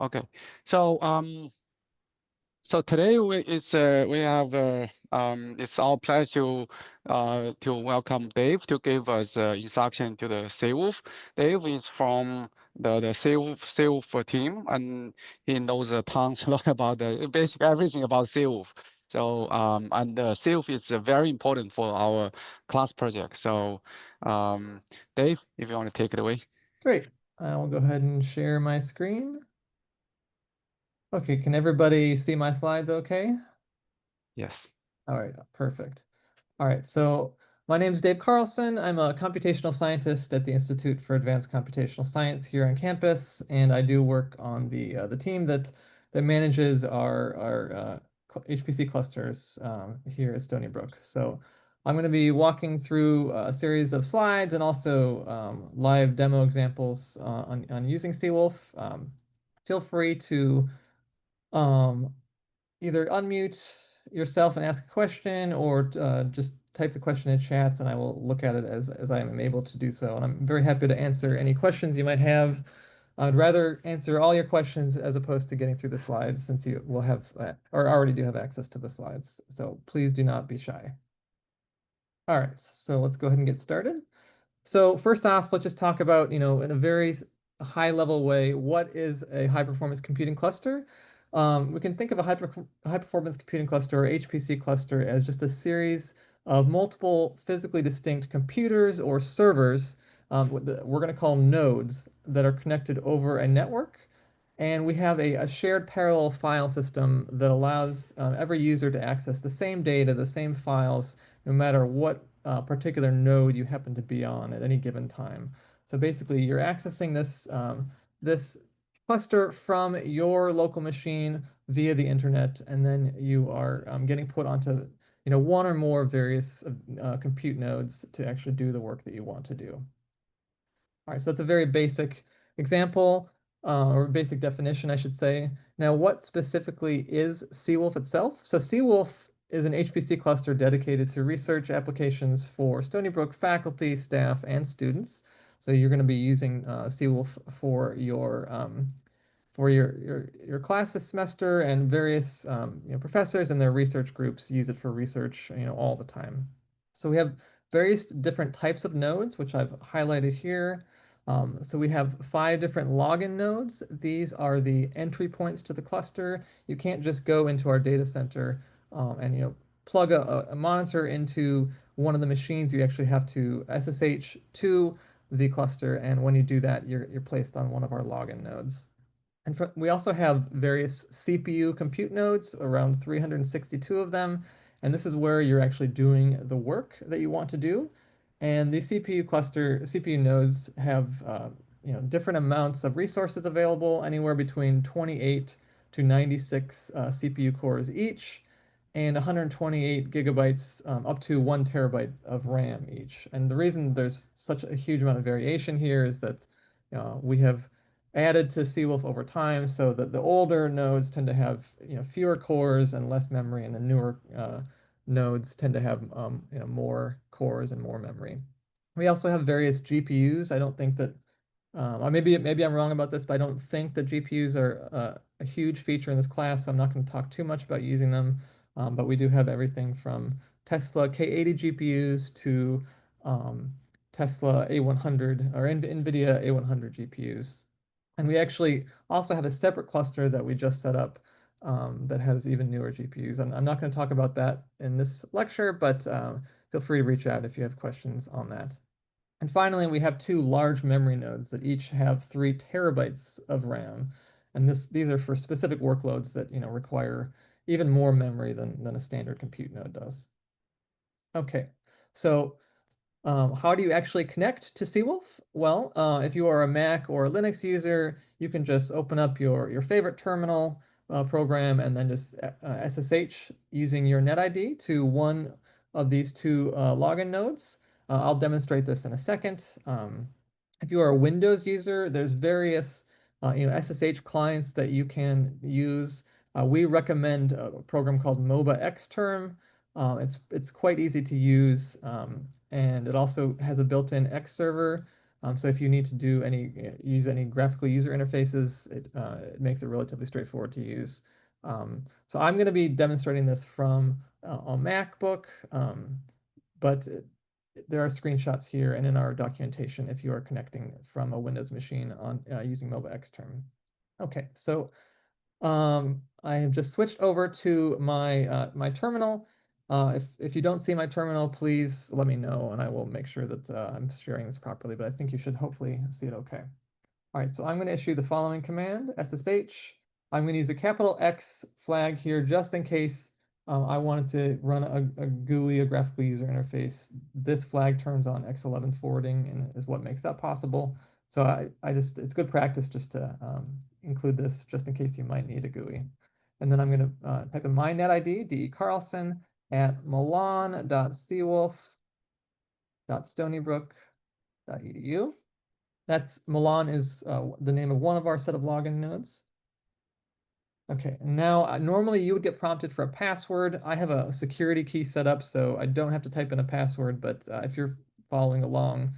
Okay. So so today we have it's our pleasure to welcome Dave to give us introduction to the Seawolf. Dave is from the Seawolf team, and he knows tons a lot about the basically everything about Seawolf. So and Seawolf is very important for our class project. So Dave, if you want to take it away. Great. I will go ahead and share my screen. Okay, can everybody see my slides okay? Yes. All right, perfect. All right, so my name is Dave Carlson. I'm a computational scientist at the Institute for Advanced Computational Science here on campus, and I do work on the team that manages our HPC clusters here at Stony Brook. So I'm going to be walking through a series of slides and also live demo examples on using Seawolf. Feel free to um, either unmute yourself and ask a question or just type the question in chats and I will look at it as I am able to do so. And I'm very happy to answer any questions you might have. I'd rather answer all your questions as opposed to getting through the slides since you will have or already do have access to the slides. So please do not be shy. All right, so let's go ahead and get started. So first off, let's just talk about, in a very high level way, what is a high performance computing cluster? We can think of a high performance computing cluster or HPC cluster as just a series of multiple physically distinct computers or servers. We're going to call them nodes that are connected over a network. And we have a shared parallel file system that allows every user to access the same data, the same files, no matter what particular node you happen to be on at any given time. So basically, you're accessing this cluster from your local machine via the internet, and then you are getting put onto one or more various compute nodes to actually do the work that you want to do. All right, so that's a very basic example, or basic definition, I should say. Now, what specifically is Seawolf itself? So Seawolf is an HPC cluster dedicated to research applications for Stony Brook faculty, staff, and students. So you're going to be using Seawolf for your class this semester, and various professors and their research groups use it for research all the time. So we have various different types of nodes, which I've highlighted here. So we have 5 different login nodes. These are the entry points to the cluster. You can't just go into our data center and plug a monitor into one of the machines. You actually have to SSH to the cluster, and when you do that, you're placed on one of our login nodes. And we also have various CPU compute nodes, around 362 of them. And this is where you're actually doing the work that you want to do. And these CPU nodes have different amounts of resources available, anywhere between 28 to 96 CPU cores each, and 128 gigabytes up to 1 terabyte of RAM each. And the reason there's such a huge amount of variation here is that we have added to Seawolf over time, so that the older nodes tend to have fewer cores and less memory, and the newer nodes tend to have more cores and more memory. We also have various GPUs. I don't think that, or maybe I'm wrong about this, but I don't think that GPUs are a huge feature in this class, so I'm not going to talk too much about using them. But we do have everything from Tesla K80 GPUs to Tesla A100 or NVIDIA A100 GPUs. And we actually also have a separate cluster that we just set up that has even newer GPUs. And I'm not going to talk about that in this lecture, but feel free to reach out if you have questions on that. And finally, we have 2 large memory nodes that each have 3 terabytes of RAM. And these are for specific workloads that require even more memory than a standard compute node does. Okay, so how do you actually connect to Seawolf? Well, if you are a Mac or a Linux user, you can just open up your favorite terminal program and then just SSH using your NetID to one of these 2 login nodes. I'll demonstrate this in a second. If you are a Windows user, there's various SSH clients that you can use. We recommend a program called MOBA Xterm. It's quite easy to use, and it also has a built-in X server So if you need to do use any graphical user interfaces, it makes it relatively straightforward to use. So I'm going to be demonstrating this from a MacBook, but there are screenshots here and in our documentation if you are connecting from a Windows machine on using MOBA Xterm. Okay, so I have just switched over to my my terminal. If you don't see my terminal, please let me know, and I will make sure that I'm sharing this properly. But I think you should hopefully see it okay. All right, so I'm going to issue the following command: SSH. I'm going to use a capital X flag here just in case I wanted to run a GUI, a graphical user interface. This flag turns on X11 forwarding and is what makes that possible. So I just, it's good practice just to include this just in case you might need a GUI. And then I'm going to type in my NetID, DE Carlson, at milan.seawolf.stonybrook.edu. That's Milan is the name of one of our set of login nodes. Okay, and now normally you would get prompted for a password. I have a security key set up, so I don't have to type in a password, but if you're following along,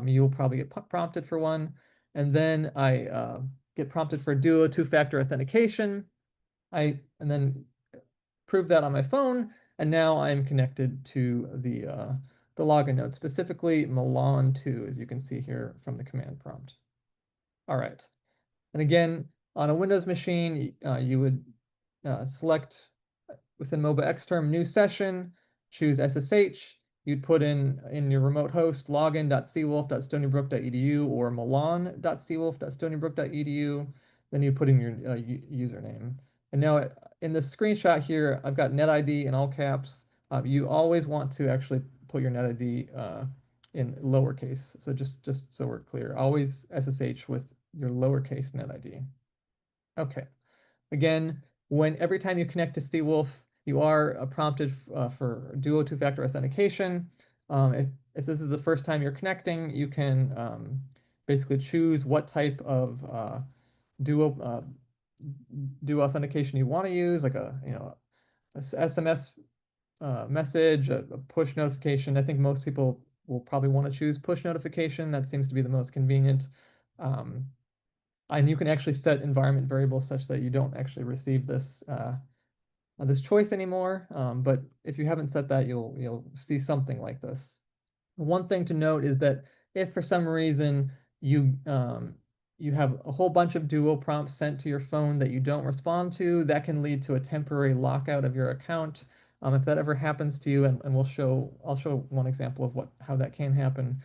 you'll probably get prompted for one. And then I get prompted for Duo two-factor authentication. And then prove that on my phone, and now I'm connected to the login node, specifically Milan2, as you can see here from the command prompt. All right. And again, on a Windows machine, you would select within MOBA Xterm new session, choose SSH. You'd put in your remote host login.seawolf.stonybrook.edu or milan.seawolf.stonybrook.edu. Then you put in your username. And now in the screenshot here, I've got NetID in all caps. You always want to actually put your NetID in lowercase. So just so we're clear, always SSH with your lowercase NetID. Okay. Again, every time you connect to Seawolf, you are prompted for Duo two-factor authentication. If this is the first time you're connecting, you can basically choose what type of Duo authentication you want to use, like a SMS message, a push notification. I think most people will probably want to choose push notification. That seems to be the most convenient. And you can actually set environment variables such that you don't actually receive this this choice anymore. But if you haven't set that, you'll see something like this. One thing to note is that if for some reason you you have a whole bunch of Duo prompts sent to your phone that you don't respond to, that can lead to a temporary lockout of your account. If that ever happens to you, and I'll show one example of how that can happen.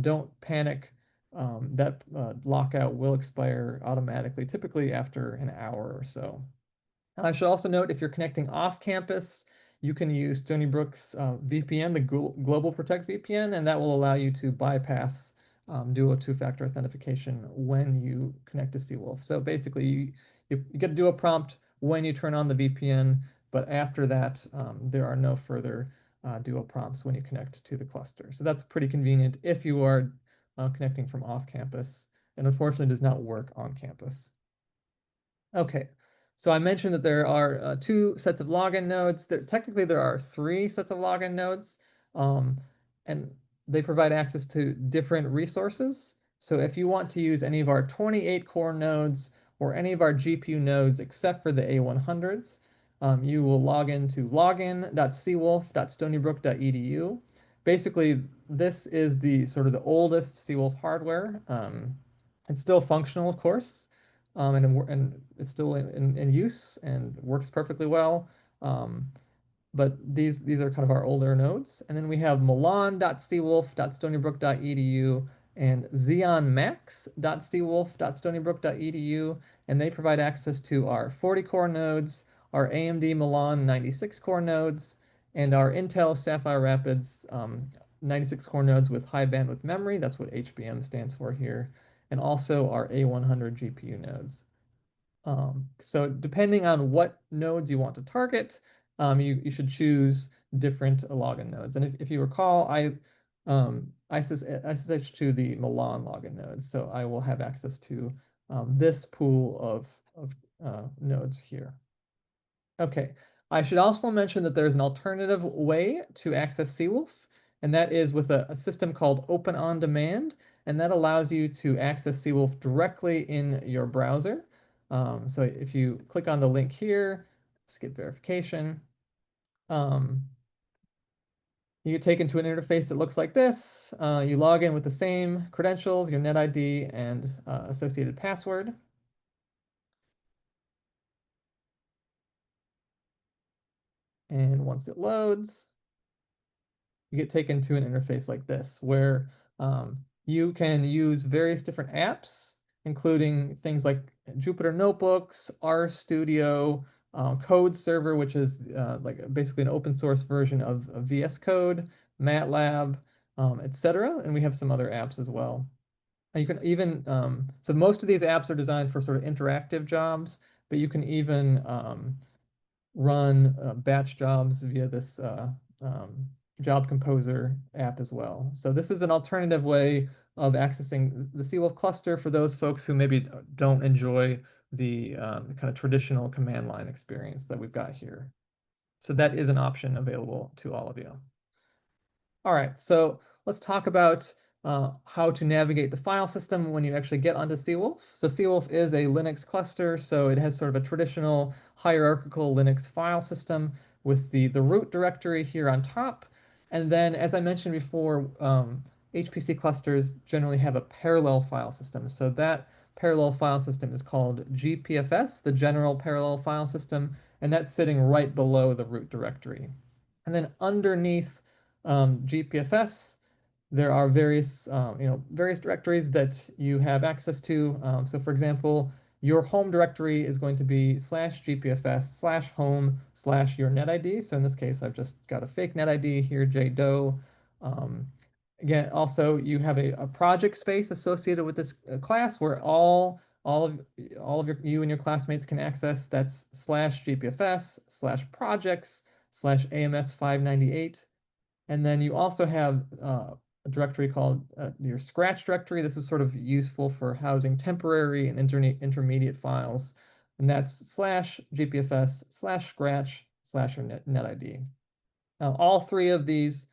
Don't panic. That lockout will expire automatically, typically after an hour or so. I should also note if you're connecting off campus, you can use Stony Brook's VPN, the Global Protect VPN, and that will allow you to bypass Duo two-factor authentication when you connect to Seawolf. So basically, you get to do a prompt when you turn on the VPN, but after that, there are no further Duo prompts when you connect to the cluster. So that's pretty convenient if you are connecting from off campus, and unfortunately does not work on campus. Okay, so I mentioned that there are two sets of login nodes. Technically, there are three sets of login nodes, and they provide access to different resources. So if you want to use any of our 28 core nodes or any of our GPU nodes except for the A100s, you will log into login.seawolf.stonybrook.edu. Basically, this is the sort of the oldest Seawolf hardware. It's still functional, of course, and it's still in use and works perfectly well. But these are kind of our older nodes. And then we have milan.seawolf.stonybrook.edu and xeonmax.seawolf.stonybrook.edu, and they provide access to our 40 core nodes, our AMD Milan 96 core nodes, and our Intel Sapphire Rapids 96 core nodes with high bandwidth memory. That's what HBM stands for here, and also our A100 GPU nodes. So depending on what nodes you want to target, you should choose different login nodes. And if you recall, I SSH to the Milan login nodes, so I will have access to this pool of nodes here. Okay, I should also mention that there's an alternative way to access Seawolf, and that is with a system called Open On Demand. and that allows you to access Seawolf directly in your browser. So if you click on the link here, skip verification, you get taken to an interface that looks like this. You log in with the same credentials, your NetID, and associated password. And once it loads, you get taken to an interface like this, where you can use various different apps, including things like Jupyter Notebooks, RStudio, Code Server, which is like basically an open source version of VS Code, MATLAB, etc. And we have some other apps as well. And you can even, so most of these apps are designed for sort of interactive jobs, but you can even run batch jobs via this Job Composer app as well. So this is an alternative way of accessing the Seawolf cluster for those folks who maybe don't enjoy the kind of traditional command line experience that we've got here. So that is an option available to all of you. All right, so let's talk about how to navigate the file system when you actually get onto Seawolf. So Seawolf is a Linux cluster, so it has sort of a traditional hierarchical Linux file system with the root directory here on top. And then, as I mentioned before, HPC clusters generally have a parallel file system. So that parallel file system is called GPFS, the General Parallel File System, and that's sitting right below the root directory. And then underneath GPFS, there are various various directories that you have access to. So for example, your home directory is going to be /GPFS/home/your NetID. So in this case, I've just got a fake NetID here, JDoe. Again, also you have a project space associated with this class where all of you and your classmates can access. That's /GPFS/projects/AMS598. And then you also have a directory called your Scratch directory. This is sort of useful for housing temporary and intermediate files. And that's /GPFS/Scratch/your NetID. Now, all three of these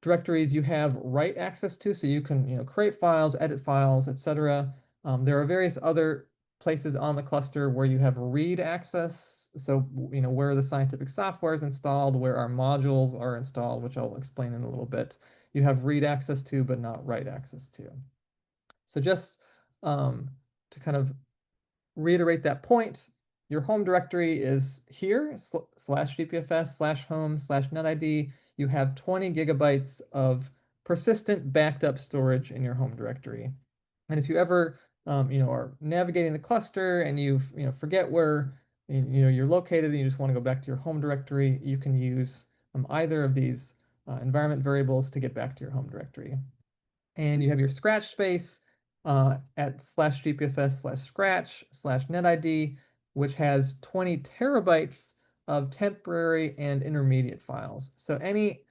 directories you have write access to, so you can create files, edit files, etc. There are various other places on the cluster where you have read access, so where the scientific software is installed, where our modules are installed, which I'll explain in a little bit. You have read access to, but not write access to. So just to kind of reiterate that point, your home directory is here, /GPFS/home/NetID. You have 20 gigabytes of persistent backed up storage in your home directory. And if you ever are navigating the cluster and you forget where you're located and you just want to go back to your home directory, you can use either of these environment variables to get back to your home directory. And you have your Scratch space at /GPFS/Scratch/NetID, which has 20 terabytes of temporary and intermediate files. So any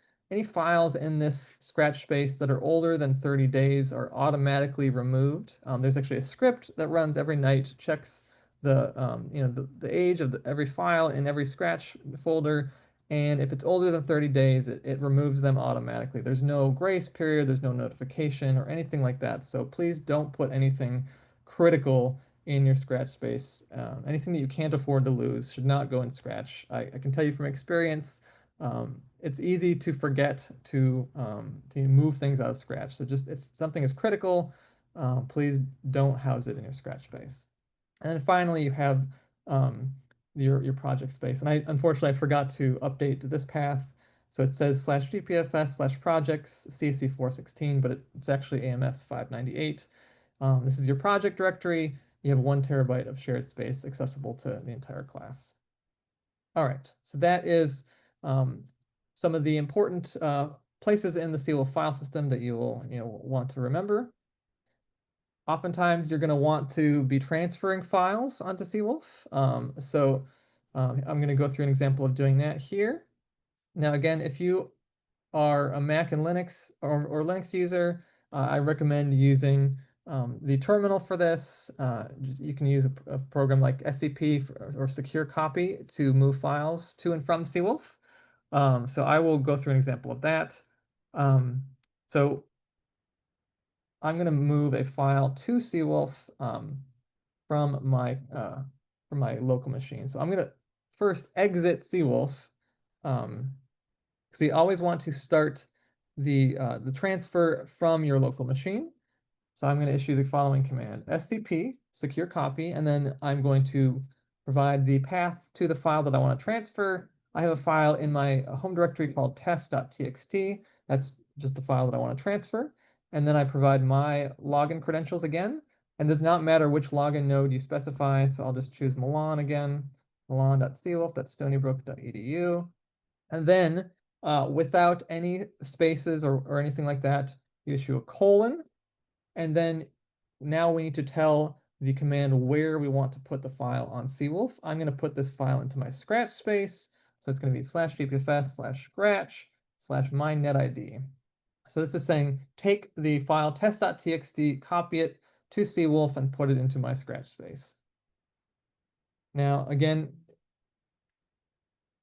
files in this Scratch space that are older than 30 days are automatically removed. There's actually a script that runs every night, checks the age of every file in every Scratch folder, and if it's older than 30 days, it removes them automatically. There's no grace period, there's no notification or anything like that. So please don't put anything critical in your Scratch space. Anything that you can't afford to lose should not go in Scratch. I can tell you from experience, it's easy to forget to move things out of Scratch. So just if something is critical, please don't house it in your Scratch space. And then finally, you have your project space. And unfortunately, I forgot to update this path. So it says /GPFS/projects CSC416, but it's actually AMS598. This is your project directory. You have 1 terabyte of shared space accessible to the entire class. All right, so that is some of the important places in the Seawolf file system that you will want to remember. Oftentimes, you're going to want to be transferring files onto Seawolf. So I'm going to go through an example of doing that here. Now, again, if you are a Mac and Linux or Linux user, I recommend using the terminal for this. You can use a program like SCP or Secure Copy to move files to and from Seawolf. So I will go through an example of that. So I'm going to move a file to Seawolf from my local machine. So I'm going to first exit Seawolf. So you always want to start the transfer from your local machine. So I'm going to issue the following command: scp secure copy, and then I'm going to provide the path to the file that I want to transfer. I have a file in my home directory called test.txt. That's just the file that I want to transfer. And then I provide my login credentials again. And it does not matter which login node you specify, so I'll just choose Milan again, milan.seawolf.stonybrook.edu. And then without any spaces or anything like that, you issue a colon. And then now we need to tell the command where we want to put the file on Seawolf. I'm going to put this file into my Scratch space. So it's going to be /gpfs/scratch/mynetid. So this is saying take the file test.txt, copy it to Seawolf, and put it into my Scratch space. Now, again,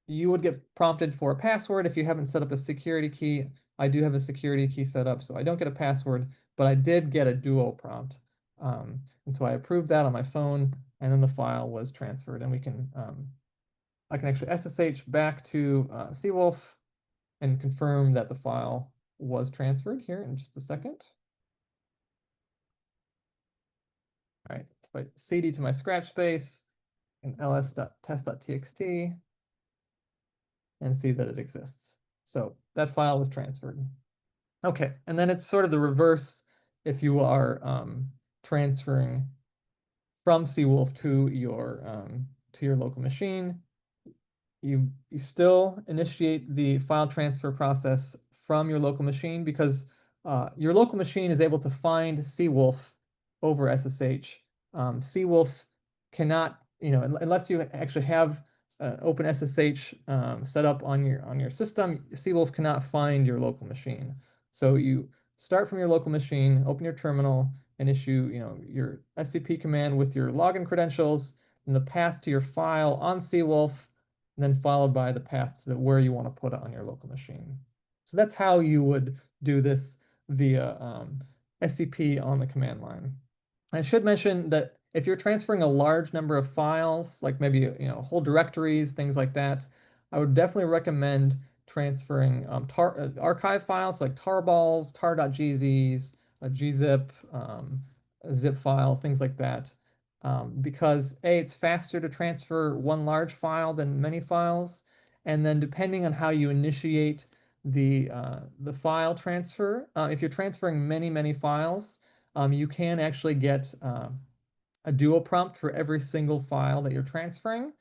you would get prompted for a password if you haven't set up a security key. I do have a security key set up, so I don't get a password, but I did get a Duo prompt. And so I approved that on my phone, and then the file was transferred, and I can actually SSH back to Seawolf and confirm that the file was transferred here in just a second. All right, so I cd to my Scratch space and ls.test.txt and see that it exists. So that file was transferred. Okay, and then it's sort of the reverse if you are transferring from Seawolf to your local machine. You still initiate the file transfer process from your local machine because your local machine is able to find Seawolf over SSH. Seawolf cannot, unless you actually have OpenSSH set up on your system, Seawolf cannot find your local machine. So you start from your local machine, open your terminal, and issue your scp command with your login credentials and the path to your file on Seawolf, and then followed by the path to where you want to put it on your local machine. So that's how you would do this via scp on the command line. I should mention that if you're transferring a large number of files, like maybe whole directories, things like that, I would definitely recommend transferring archive files like tarballs, tar.gzs, a gzip, a zip file, things like that. Because A, it's faster to transfer one large file than many files, and then depending on how you initiate the file transfer, if you're transferring many files, you can actually get a Duo prompt for every single file that you're transferring.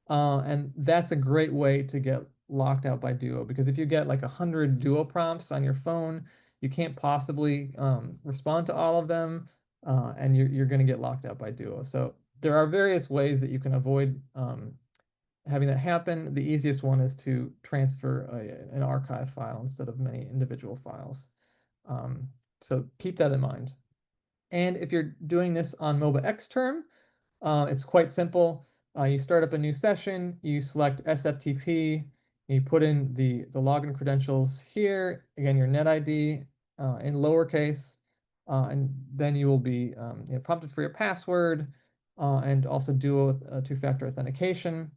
And that's a great way to get locked out by Duo, because if you get like 100 Duo prompts on your phone, you can't possibly respond to all of them, and you're going to get locked out by Duo. So there are various ways that you can avoid having that happen. The easiest one is to transfer an archive file instead of many individual files. So keep that in mind. And if you're doing this on MOBA Xterm, it's quite simple. You start up a new session, you select SFTP, you put in the login credentials here, again, your NetID in lowercase, and then you will be prompted for your password and also Duo two-factor authentication.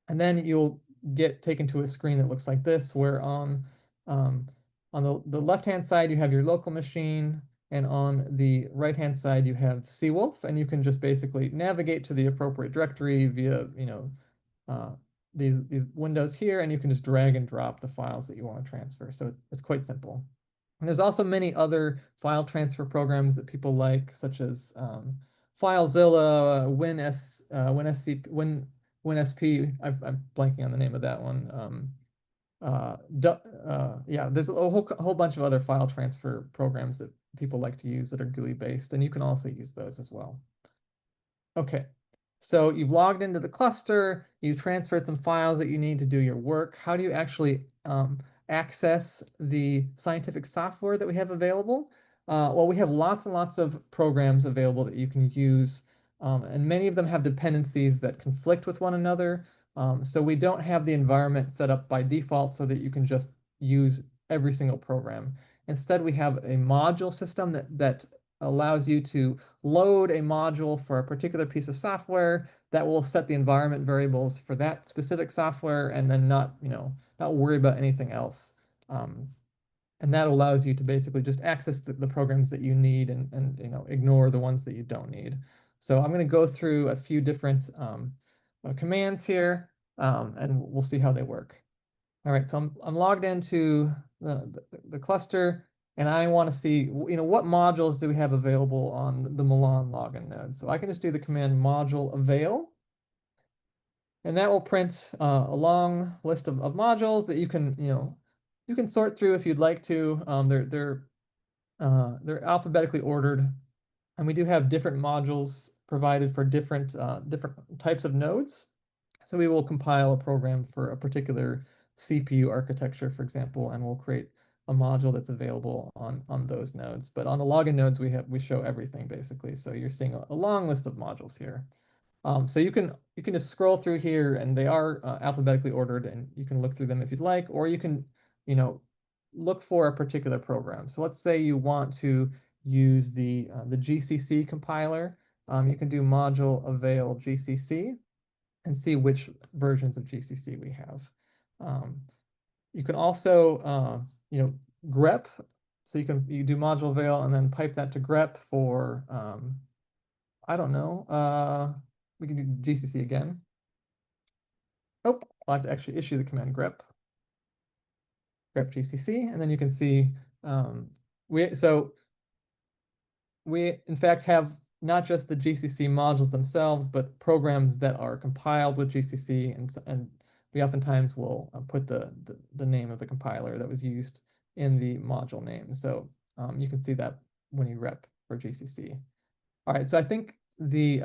And then you'll get taken to a screen that looks like this, where on the left-hand side, you have your local machine, and on the right-hand side, you have Seawolf, and you can just basically navigate to the appropriate directory via, these windows here, and you can just drag and drop the files that you want to transfer. So it's quite simple. And there's also many other file transfer programs that people like, such as FileZilla, WinSP. I'm blanking on the name of that one. Yeah, there's a whole bunch of other file transfer programs that people like to use that are GUI based, and you can also use those as well. Okay, so you've logged into the cluster, you've transferred some files that you need to do your work. How do you actually access the scientific software that we have available? Well, we have lots and lots of programs available that you can use, and many of them have dependencies that conflict with one another. So we don't have the environment set up by default so that you can just use every single program. Instead, we have a module system that allows you to load a module for a particular piece of software that will set the environment variables for that specific software and then not worry about anything else. And that allows you to basically just access the programs that you need and ignore the ones that you don't need. So I'm going to go through a few different commands here, and we'll see how they work. All right, so I'm logged into the cluster, and I want to see what modules do we have available on the Milan login node. So I can just do the command module avail, and that will print a long list of modules that you can sort through if you'd like to. They're alphabetically ordered, and we do have different modules provided for different types of nodes. So we will compile a program for a particular CPU architecture, for example, and we'll create a module that's available on those nodes. But on the login nodes, we show everything basically. So you're seeing a long list of modules here. So you can just scroll through here, and they are alphabetically ordered, and you can look through them if you'd like, or you can look for a particular program. So let's say you want to use the GCC compiler. You can do module avail GCC and see which versions of GCC we have. You can also grep. So you do module avail and then pipe that to grep for I don't know. We can do GCC again. Oh, I'll have to actually issue the command grep GCC, and then you can see we in fact have not just the GCC modules themselves, but programs that are compiled with GCC, and we oftentimes will put the name of the compiler that was used in the module name. So you can see that when you rep for GCC. All right, so I think the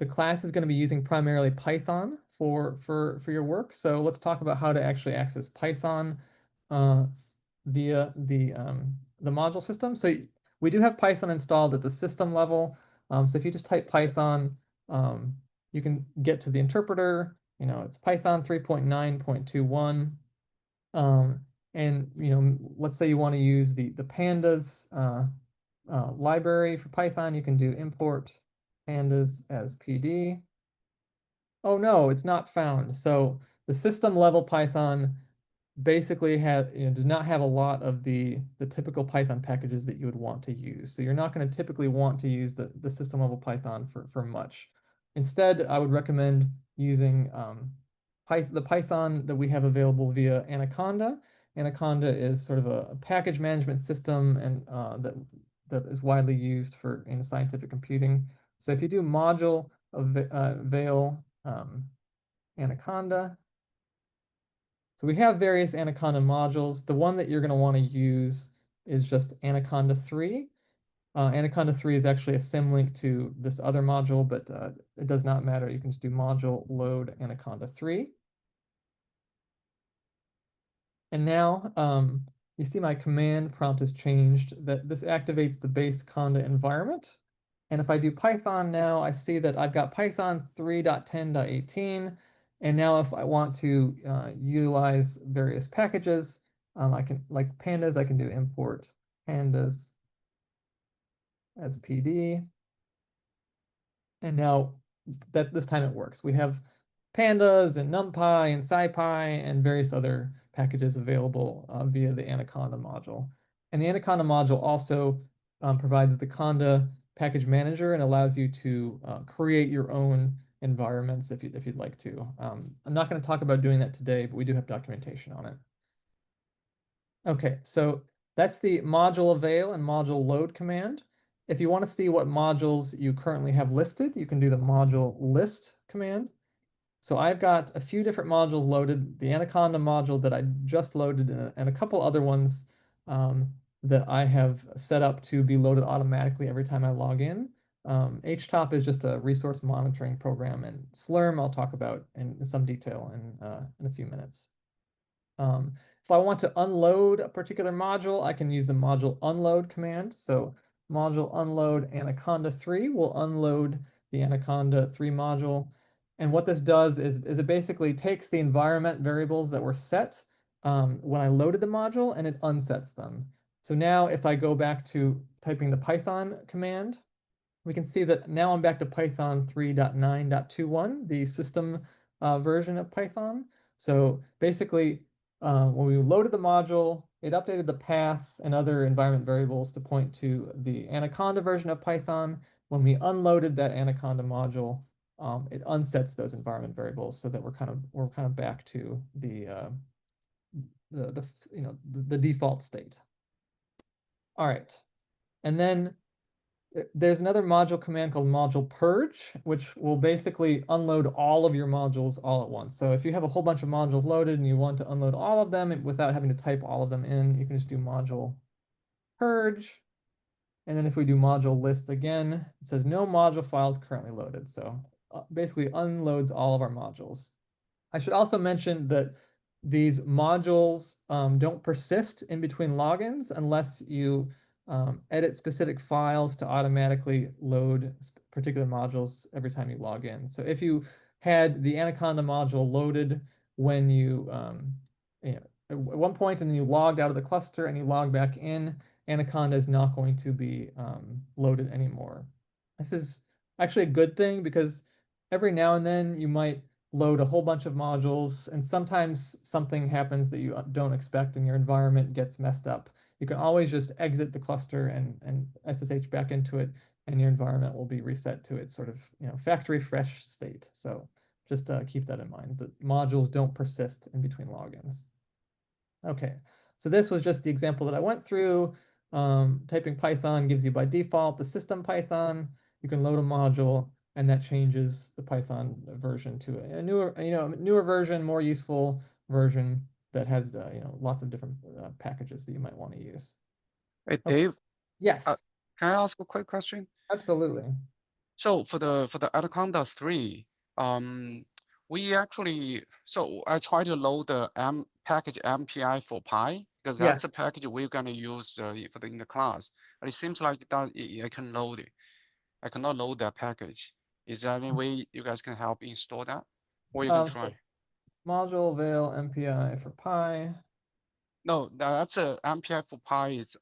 class is going to be using primarily Python for your work. So let's talk about how to actually access Python via the module system. So we do have Python installed at the system level. So if you just type Python, you can get to the interpreter. It's Python 3.9.21. And let's say you want to use the pandas library for Python. You can do import pandas as PD. Oh no, it's not found. So the system level Python basically does not have a lot of the typical Python packages that you would want to use. So you're not going to typically want to use the system level Python for much. Instead, I would recommend using the Python that we have available via Anaconda. Anaconda is sort of a package management system and that is widely used in scientific computing. So if you do module avail Anaconda, so we have various Anaconda modules. The one that you're going to want to use is just Anaconda 3. Anaconda 3 is actually a symlink to this other module, but it does not matter. You can just do module load Anaconda 3. And now you see my command prompt has changed, that this activates the base Conda environment. And if I do Python now, I see that I've got Python 3.10.18. And now if I want to utilize various packages, I can, like pandas, I can do import pandas as PD. And now this time it works. We have pandas and NumPy and SciPy and various other packages available via the Anaconda module. And the Anaconda module also provides the Conda package manager and allows you to create your own environments if you'd like to. I'm not going to talk about doing that today, but we do have documentation on it. Okay, so that's the module avail and module load command. If you want to see what modules you currently have listed, you can do the module list command. So I've got a few different modules loaded, the Anaconda module that I just loaded and a couple other ones that I have set up to be loaded automatically every time I log in. HTOP is just a resource monitoring program, and Slurm I'll talk about in some detail in a few minutes. If I want to unload a particular module, I can use the module unload command. So module unload Anaconda 3 will unload the Anaconda 3 module. And what this does is it basically takes the environment variables that were set when I loaded the module and it unsets them. So now if I go back to typing the Python command, we can see that now I'm back to Python 3.9.21, the system version of Python. So basically, when we loaded the module, it updated the path and other environment variables to point to the Anaconda version of Python. When we unloaded that Anaconda module, it unsets those environment variables so that we're kind of back to the default state. All right, and then there's another module command called module purge, which will basically unload all of your modules all at once. So if you have a whole bunch of modules loaded and you want to unload all of them without having to type all of them in, you can just do module purge. And then if we do module list again, it says no module files currently loaded. So basically unloads all of our modules. I should also mention that these modules don't persist in between logins unless you edit specific files to automatically load particular modules every time you log in. So if you had the Anaconda module loaded when at one point and then you logged out of the cluster and you log back in, Anaconda is not going to be loaded anymore. This is actually a good thing because every now and then you might load a whole bunch of modules, and sometimes something happens that you don't expect and your environment gets messed up. You can always just exit the cluster and SSH back into it, and your environment will be reset to its sort of factory fresh state. So just keep that in mind, that modules don't persist in between logins. Okay, so this was just the example that I went through. Typing Python gives you by default the system Python. You can load a module, and that changes the Python version to a newer version, more useful version that has lots of different packages that you might want to use. Hey, Okay. Dave, uh, Yes, can I ask a quick question? absolutely. So for the Anaconda 3, we actually, so I try to load the package MPI for Pi because Yeah. that's a package we're gonna use in the class. But it seems like that I can load it. I cannot load that package. Is there any way you guys can help install that, or you can So try? module veil MPI for Pi. No, that's a MPI for Pi. Is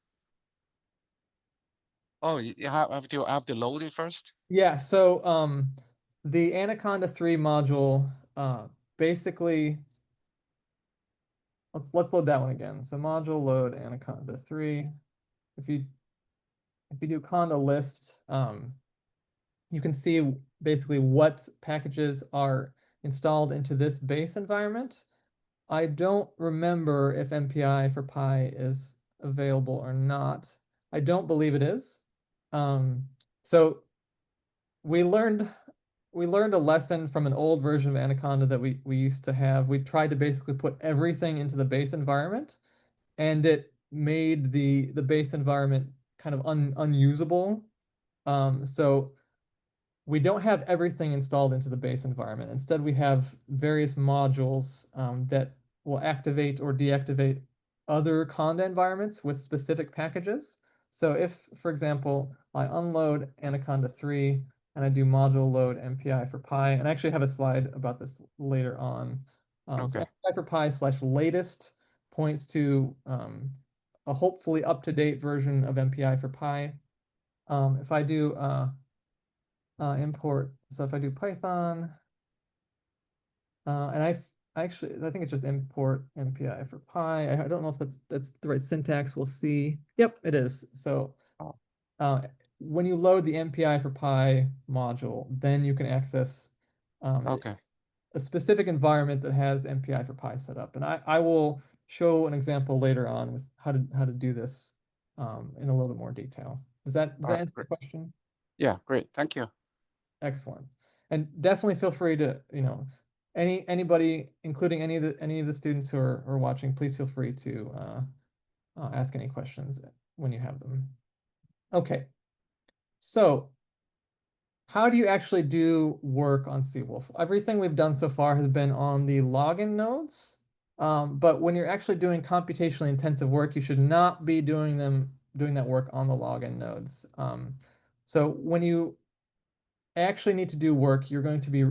oh, you have to load it first. Yeah, so the Anaconda 3 module basically let's load that one again. So module load Anaconda 3. If you do conda list, you can see basically what packages are installed into this base environment. I don't remember if MPI for Pi is available or not. I don't believe it is. So we learned a lesson from an old version of Anaconda that we used to have. We tried to basically put everything into the base environment, and it made the base environment kind of unusable. So we don't have everything installed into the base environment. Instead, we have various modules that will activate or deactivate other Conda environments with specific packages. So if, for example, I unload Anaconda 3 and I do module load MPI for Pi, and I actually have a slide about this later on. So Okay. MPI for Pi / latest points to a hopefully up-to-date version of MPI for Pi. If I do import. So if I do Python, and I think it's just import MPI for Pi. I don't know if that's the right syntax. We'll see. Yep, it is. So Oh, when you load the MPI for Pi module, then you can access okay. a specific environment that has MPI for Pi set up. And I will show an example later on with how to do this in a little bit more detail. Does that answer Great. your question? Yeah, great. Thank you. Excellent. And definitely feel free to, anybody, including any of the students who are watching, please feel free to ask any questions when you have them. Okay, so how do you actually do work on Seawolf? Everything we've done so far has been on the login nodes, but when you're actually doing computationally intensive work, you should not be doing that work on the login nodes. So when you actually need to do work, you're going to be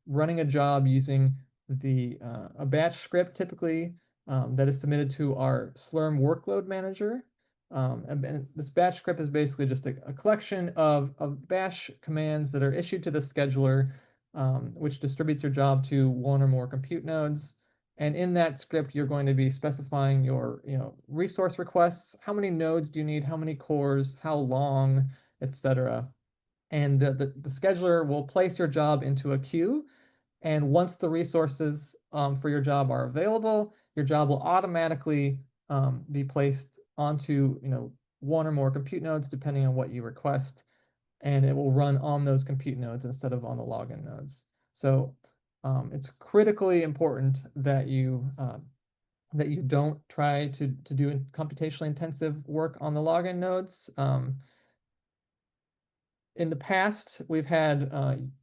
running a job using a batch script typically that is submitted to our Slurm workload manager. And this batch script is basically just a collection of bash commands that are issued to the scheduler, which distributes your job to one or more compute nodes. And in that script, you're going to be specifying your, resource requests. How many nodes do you need? How many cores? How long, etc. And the scheduler will place your job into a queue. And once the resources for your job are available, your job will automatically be placed onto, one or more compute nodes, depending on what you request, and it will run on those compute nodes instead of on the login nodes. So it's critically important that you don't try to do computationally intensive work on the login nodes. In the past, we've had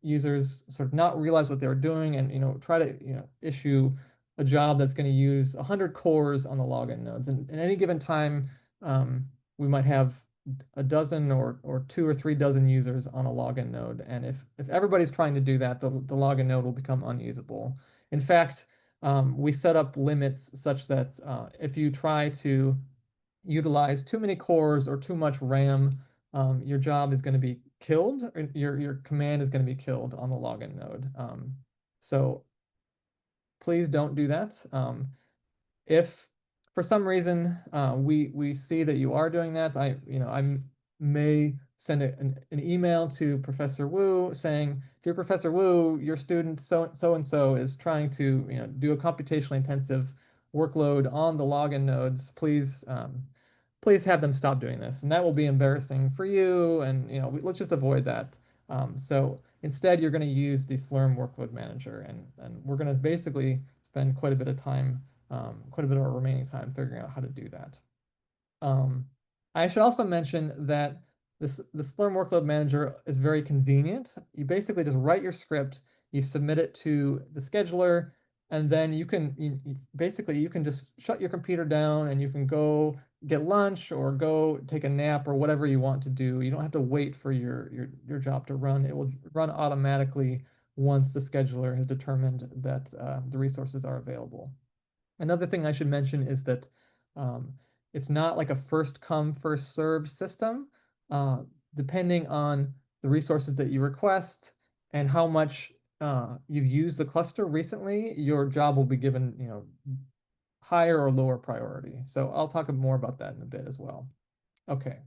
users sort of not realize what they were doing and try to issue a job that's going to use 100 cores on the login nodes. And at any given time, we might have a dozen or 2 or 3 dozen users on a login node. And if everybody's trying to do that, the login node will become unusable. In fact, we set up limits such that if you try to utilize too many cores or too much RAM, your job is going to be killed, or your command is going to be killed on the login node. So please don't do that. If for some reason we see that you are doing that, I may send an email to Professor Wu saying, "Dear Professor Wu, your student so and so is trying to do a computationally intensive workload on the login nodes. Please have them stop doing this." And that will be embarrassing for you, and let's just avoid that. So instead, you're going to use the Slurm workload manager, and we're going to basically spend quite a bit of time, quite a bit of our remaining time figuring out how to do that. I should also mention that the Slurm workload manager is very convenient. You basically just write your script, you submit it to the scheduler, and then you can basically you can just shut your computer down and you can go get lunch or go take a nap or whatever you want to do. You don't have to wait for your job to run. It will run automatically once the scheduler has determined that the resources are available. Another thing I should mention is that it's not like a first come, first served system. Depending on the resources that you request and how much you've used the cluster recently, your job will be given, higher or lower priority. So I'll talk more about that in a bit as well. Okay,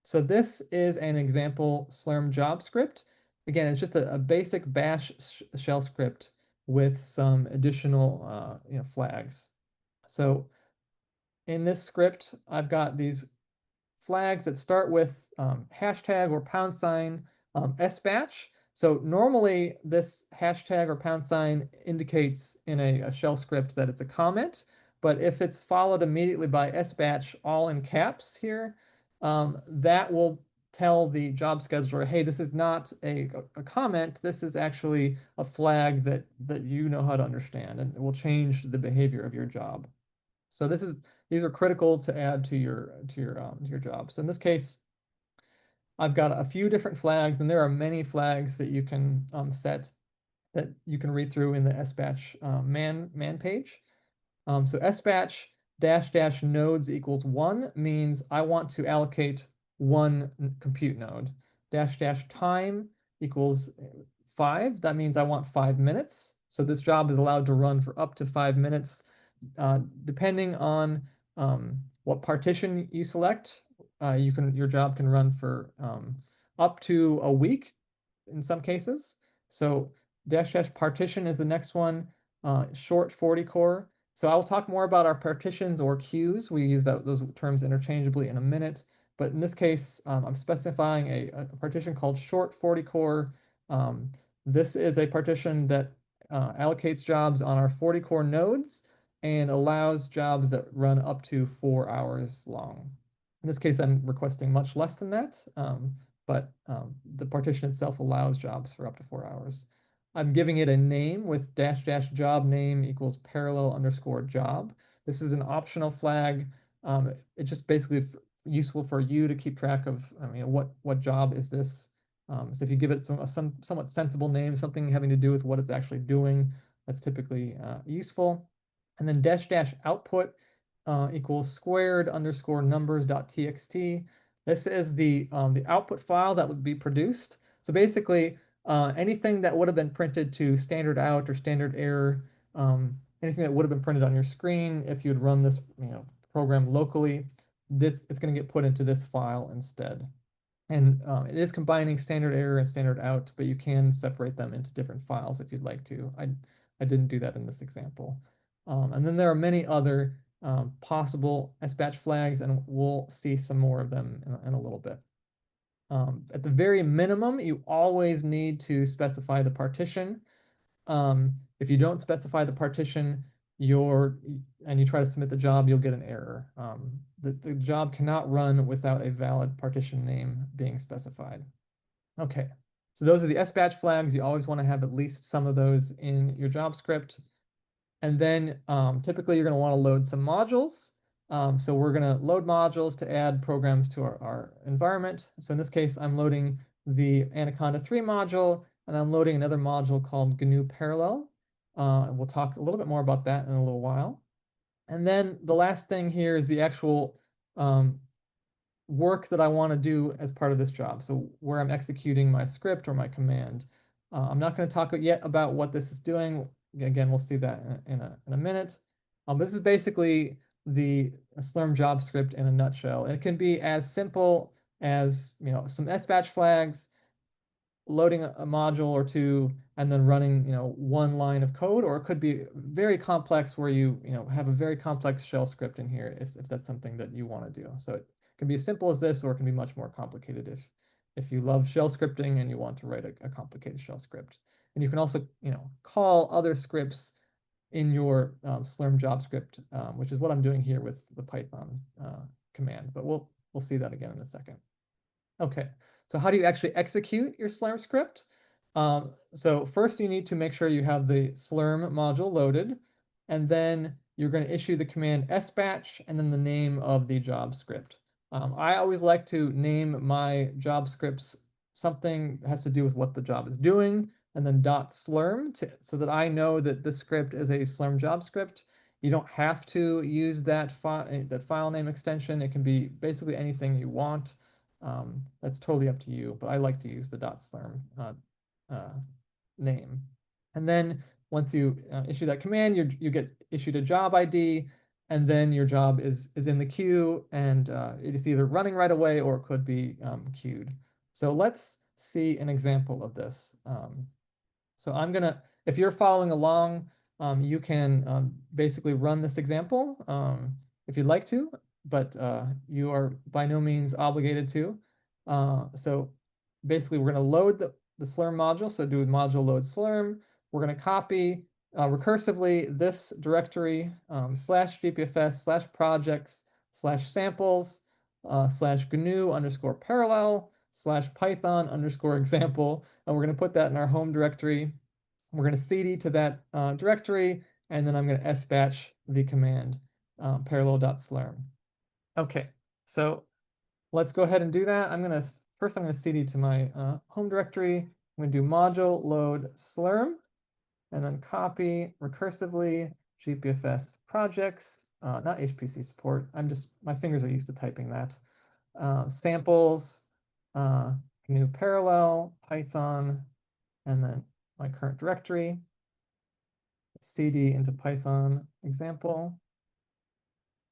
so this is an example Slurm job script. Again, it's just a basic bash shell script with some additional flags. So in this script, I've got these flags that start with hashtag or # sbatch. So normally this hashtag or # indicates in a shell script that it's a comment, but if it's followed immediately by sbatch all in caps here, that will tell the job scheduler, hey, this is not a comment, this is actually a flag that you know how to understand, and it will change the behavior of your job. So these are critical to add to your job. So in this case, I've got a few different flags, and there are many flags that you can set that you can read through in the sbatch man page. So sbatch -- nodes equals 1 means I want to allocate one compute node. -- time equals 5. That means I want 5 minutes. So this job is allowed to run for up to 5 minutes. Depending on what partition you select, your job can run for up to a week in some cases. So -- partition is the next one, short 40 core. So I'll talk more about our partitions or queues. We use those terms interchangeably in a minute. But in this case, I'm specifying a partition called short 40 core. This is a partition that allocates jobs on our 40 core nodes and allows jobs that run up to 4 hours long. In this case, I'm requesting much less than that, but the partition itself allows jobs for up to 4 hours. I'm giving it a name with -- job name equals _job. This is an optional flag. It's just basically useful for you to keep track of, what job is this. So if you give it some somewhat sensible name, something having to do with what it's actually doing, that's typically useful. And then -- output equals squared underscore numbers.txt. This is the output file that would be produced. So basically, anything that would have been printed to standard out or standard error, anything that would have been printed on your screen if you'd run this program locally, this it's going to get put into this file instead. And it is combining standard error and standard out, but you can separate them into different files if you'd like to. I didn't do that in this example. And then there are many other possible SBatch flags, and we'll see some more of them in a little bit. At the very minimum, you always need to specify the partition. If you don't specify the partition, and you try to submit the job, you'll get an error. The job cannot run without a valid partition name being specified. Okay, so those are the SBatch flags. You always want to have at least some of those in your job script. And then typically you're going to want to load some modules. So we're going to load modules to add programs to our environment. So in this case, I'm loading the Anaconda 3 module, and I'm loading another module called GNU Parallel. We'll talk a little bit more about that in a little while. And then the last thing here is the actual work that I want to do as part of this job. So where I'm executing my script or my command. I'm not going to talk yet about what this is doing. Again, we'll see that in a minute. This is basically the Slurm job script in a nutshell. And it can be as simple as some SBatch flags, loading a module or two, and then running one line of code, or it could be very complex where you have a very complex shell script in here if that's something that you want to do. So it can be as simple as this, or it can be much more complicated if you love shell scripting and you want to write a complicated shell script. And you can also call other scripts in your Slurm job script, which is what I'm doing here with the Python command. But we'll see that again in a second. Okay, so how do you actually execute your Slurm script? So first you need to make sure you have the Slurm module loaded, and then you're going to issue the command sbatch and then the name of the job script. I always like to name my job scripts something that has to do with what the job is doing, and then .slurm so that I know that this script is a Slurm job script. You don't have to use that file name extension. It can be basically anything you want. That's totally up to you, but I like to use the .slurm name. And then once you issue that command, you get issued a job ID, and then your job is in the queue, and it is either running right away or it could be queued. So let's see an example of this. So if you're following along, you can basically run this example if you'd like to, but you are by no means obligated to. So basically we're going to load the Slurm module, so do module load Slurm. We're going to copy recursively this directory /gpfs/projects/samples /GNU_parallel/Python_example, and we're going to put that in our home directory. We're going to cd to that directory, and then I'm going to sbatch the command parallel.slurm. Okay, so let's go ahead and do that. First I'm going to cd to my home directory. I'm going to do module load slurm, and then copy recursively gpfs projects, not HPC support. My fingers are used to typing that. Samples, GNU Parallel, Python, and then my current directory. cd into Python example.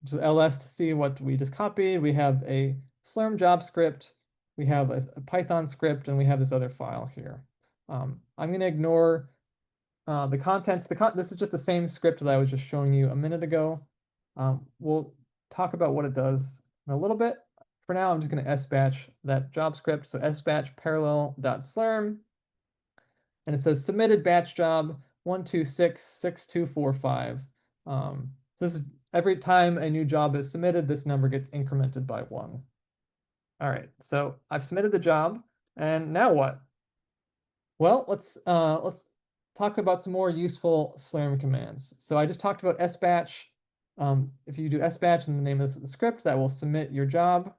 So ls to see what we just copied. We have a Slurm job script, we have a Python script, and we have this other file here. I'm going to ignore the contents. This is just the same script that I was just showing you a minute ago. We'll talk about what it does in a little bit. For now, I'm just going to sbatch that job script. So sbatch parallel.slurm, and it says submitted batch job 1266245. This is every time a new job is submitted, this number gets incremented by 1. All right, so I've submitted the job, and now what? Well, let's talk about some more useful Slurm commands. So I just talked about sbatch. If you do sbatch in the name of the script, that will submit your job.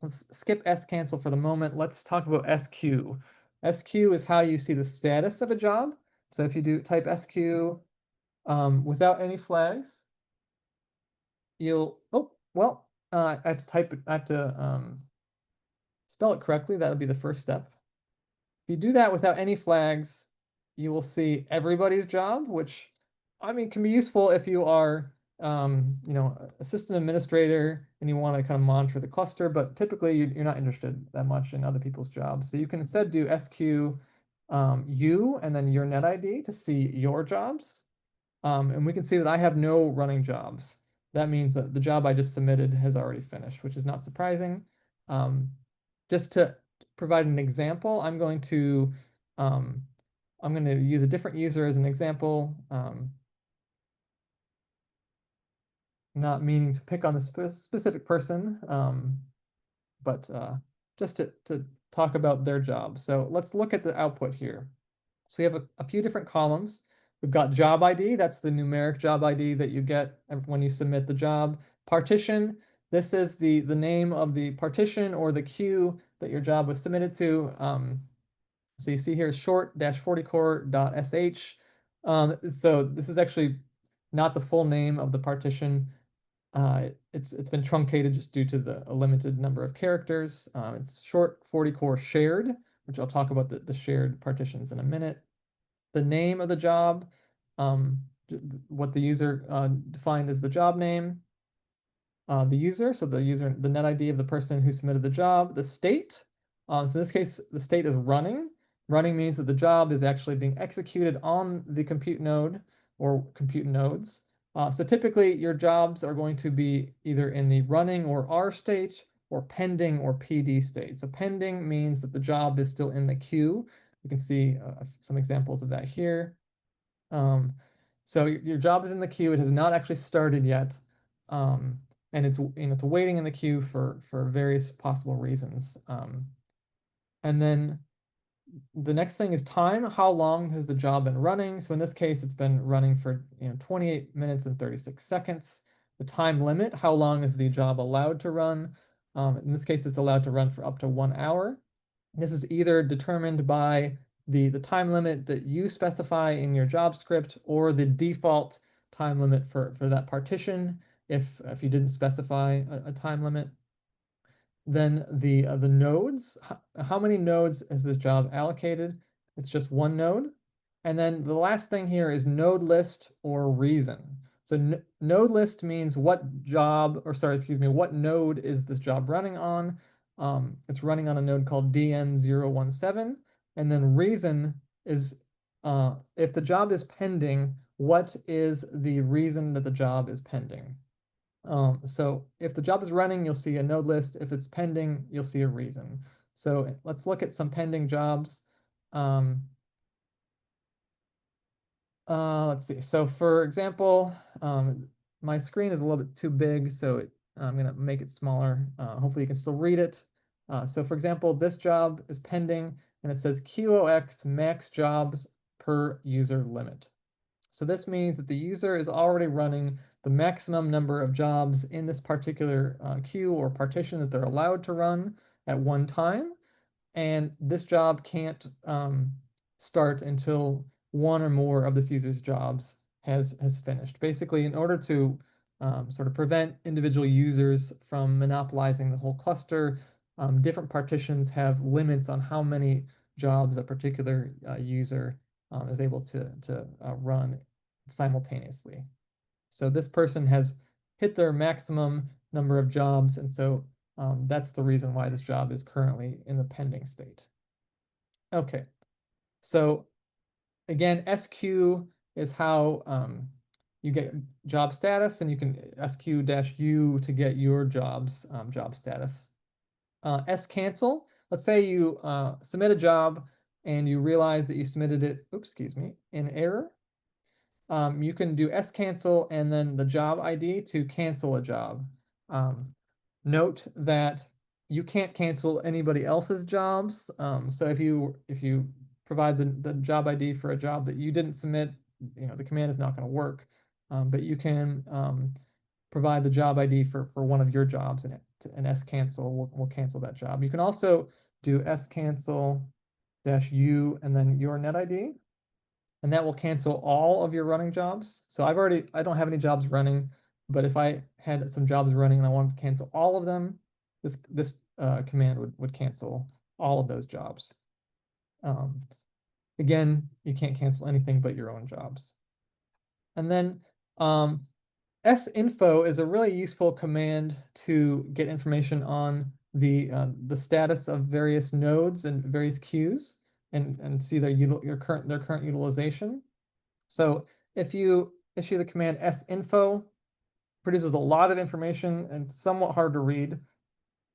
Let's skip scancel for the moment. Let's talk about sq. sq is how you see the status of a job. So if you do type sq without any flags, I have to type it, I have to spell it correctly. That would be the first step. If you do that without any flags, you will see everybody's job, which I mean can be useful if you are assistant administrator and you want to kind of monitor the cluster, but typically you're not interested that much in other people's jobs. So you can instead do SQ U and then your net ID to see your jobs. And we can see that I have no running jobs. That means that the job I just submitted has already finished, which is not surprising. Just to provide an example, I'm going to use a different user as an example, not meaning to pick on a specific person, but just to talk about their job. So let's look at the output here. So we have a few different columns. We've got job ID, that's the numeric job ID that you get when you submit the job. Partition, this is the name of the partition or the queue that your job was submitted to. So you see here short-40core.sh. So this is actually not the full name of the partition. It's been truncated just due to a limited number of characters. It's short 40 core shared, which I'll talk about the shared partitions in a minute. The name of the job, what the user defined as the job name, the user, so the net ID of the person who submitted the job, the state. So in this case, the state is running. Running means that the job is actually being executed on the compute node or compute nodes. So typically your jobs are going to be either in the running or R state or pending or PD state. So pending means that the job is still in the queue. You can see some examples of that here. So your job is in the queue. It has not actually started yet. And it's waiting in the queue for various possible reasons. And then the next thing is time. How long has the job been running? So in this case, it's been running for 28 minutes and 36 seconds. The time limit, how long is the job allowed to run? In this case, it's allowed to run for up to 1 hour. This is either determined by the time limit that you specify in your job script or the default time limit for that partition if you didn't specify a time limit. Then the nodes, how many nodes is this job allocated? It's just one node. And then the last thing here is node list or reason. So node list means what what node is this job running on? It's running on a node called DN017. And then reason is if the job is pending, what is the reason that the job is pending? So if the job is running, you'll see a node list. If it's pending, you'll see a reason. So let's look at some pending jobs. Let's see. So for example, my screen is a little bit too big, so I'm going to make it smaller. Hopefully you can still read it. So for example, this job is pending, and it says QOX max jobs per user limit. So this means that the user is already running the maximum number of jobs in this particular queue or partition that they're allowed to run at one time. And this job can't start until one or more of this user's jobs has finished. Basically, in order to sort of prevent individual users from monopolizing the whole cluster, different partitions have limits on how many jobs a particular user is able to run simultaneously. So this person has hit their maximum number of jobs, and so that's the reason why this job is currently in the pending state. Okay, so again, SQ is how you get job status, and you can SQ-U to get your job's job status. SCancel, let's say you submit a job and you realize that you submitted it, in error. You can do SCancel and then the job ID to cancel a job. Note that you can't cancel anybody else's jobs. So if you provide the job ID for a job that you didn't submit, the command is not going to work. But you can provide the job ID for one of your jobs, and SCancel will cancel that job. You can also do SCancel-U and then your net ID, and that will cancel all of your running jobs. So I don't have any jobs running. But if I had some jobs running and I wanted to cancel all of them, this command would cancel all of those jobs. Again, you can't cancel anything but your own jobs. And then sinfo is a really useful command to get information on the status of various nodes and various queues and see their current utilization. So if you issue the command sinfo, produces a lot of information and somewhat hard to read.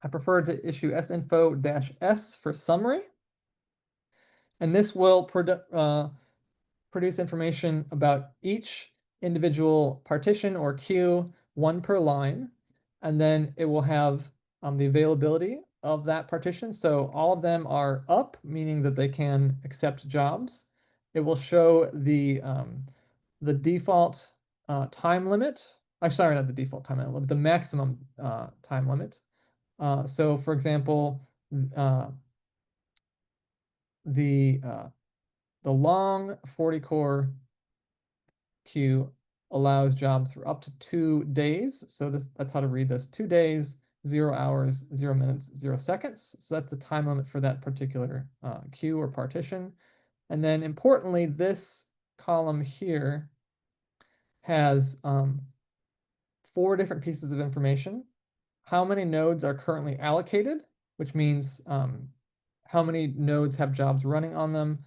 I prefer to issue sinfo-s for summary. And this will produce information about each individual partition or queue, one per line. And then it will have the availability of that partition. So all of them are up, meaning that they can accept jobs. It will show the default time limit. I'm sorry, not the default time limit, the maximum time limit. So for example, the long 40 core queue allows jobs for up to 2 days. So that's how to read this: 2 days, 0 hours, 0 minutes, 0 seconds. So that's the time limit for that particular queue or partition. And then importantly, this column here has 4 different pieces of information. How many nodes are currently allocated, which means how many nodes have jobs running on them,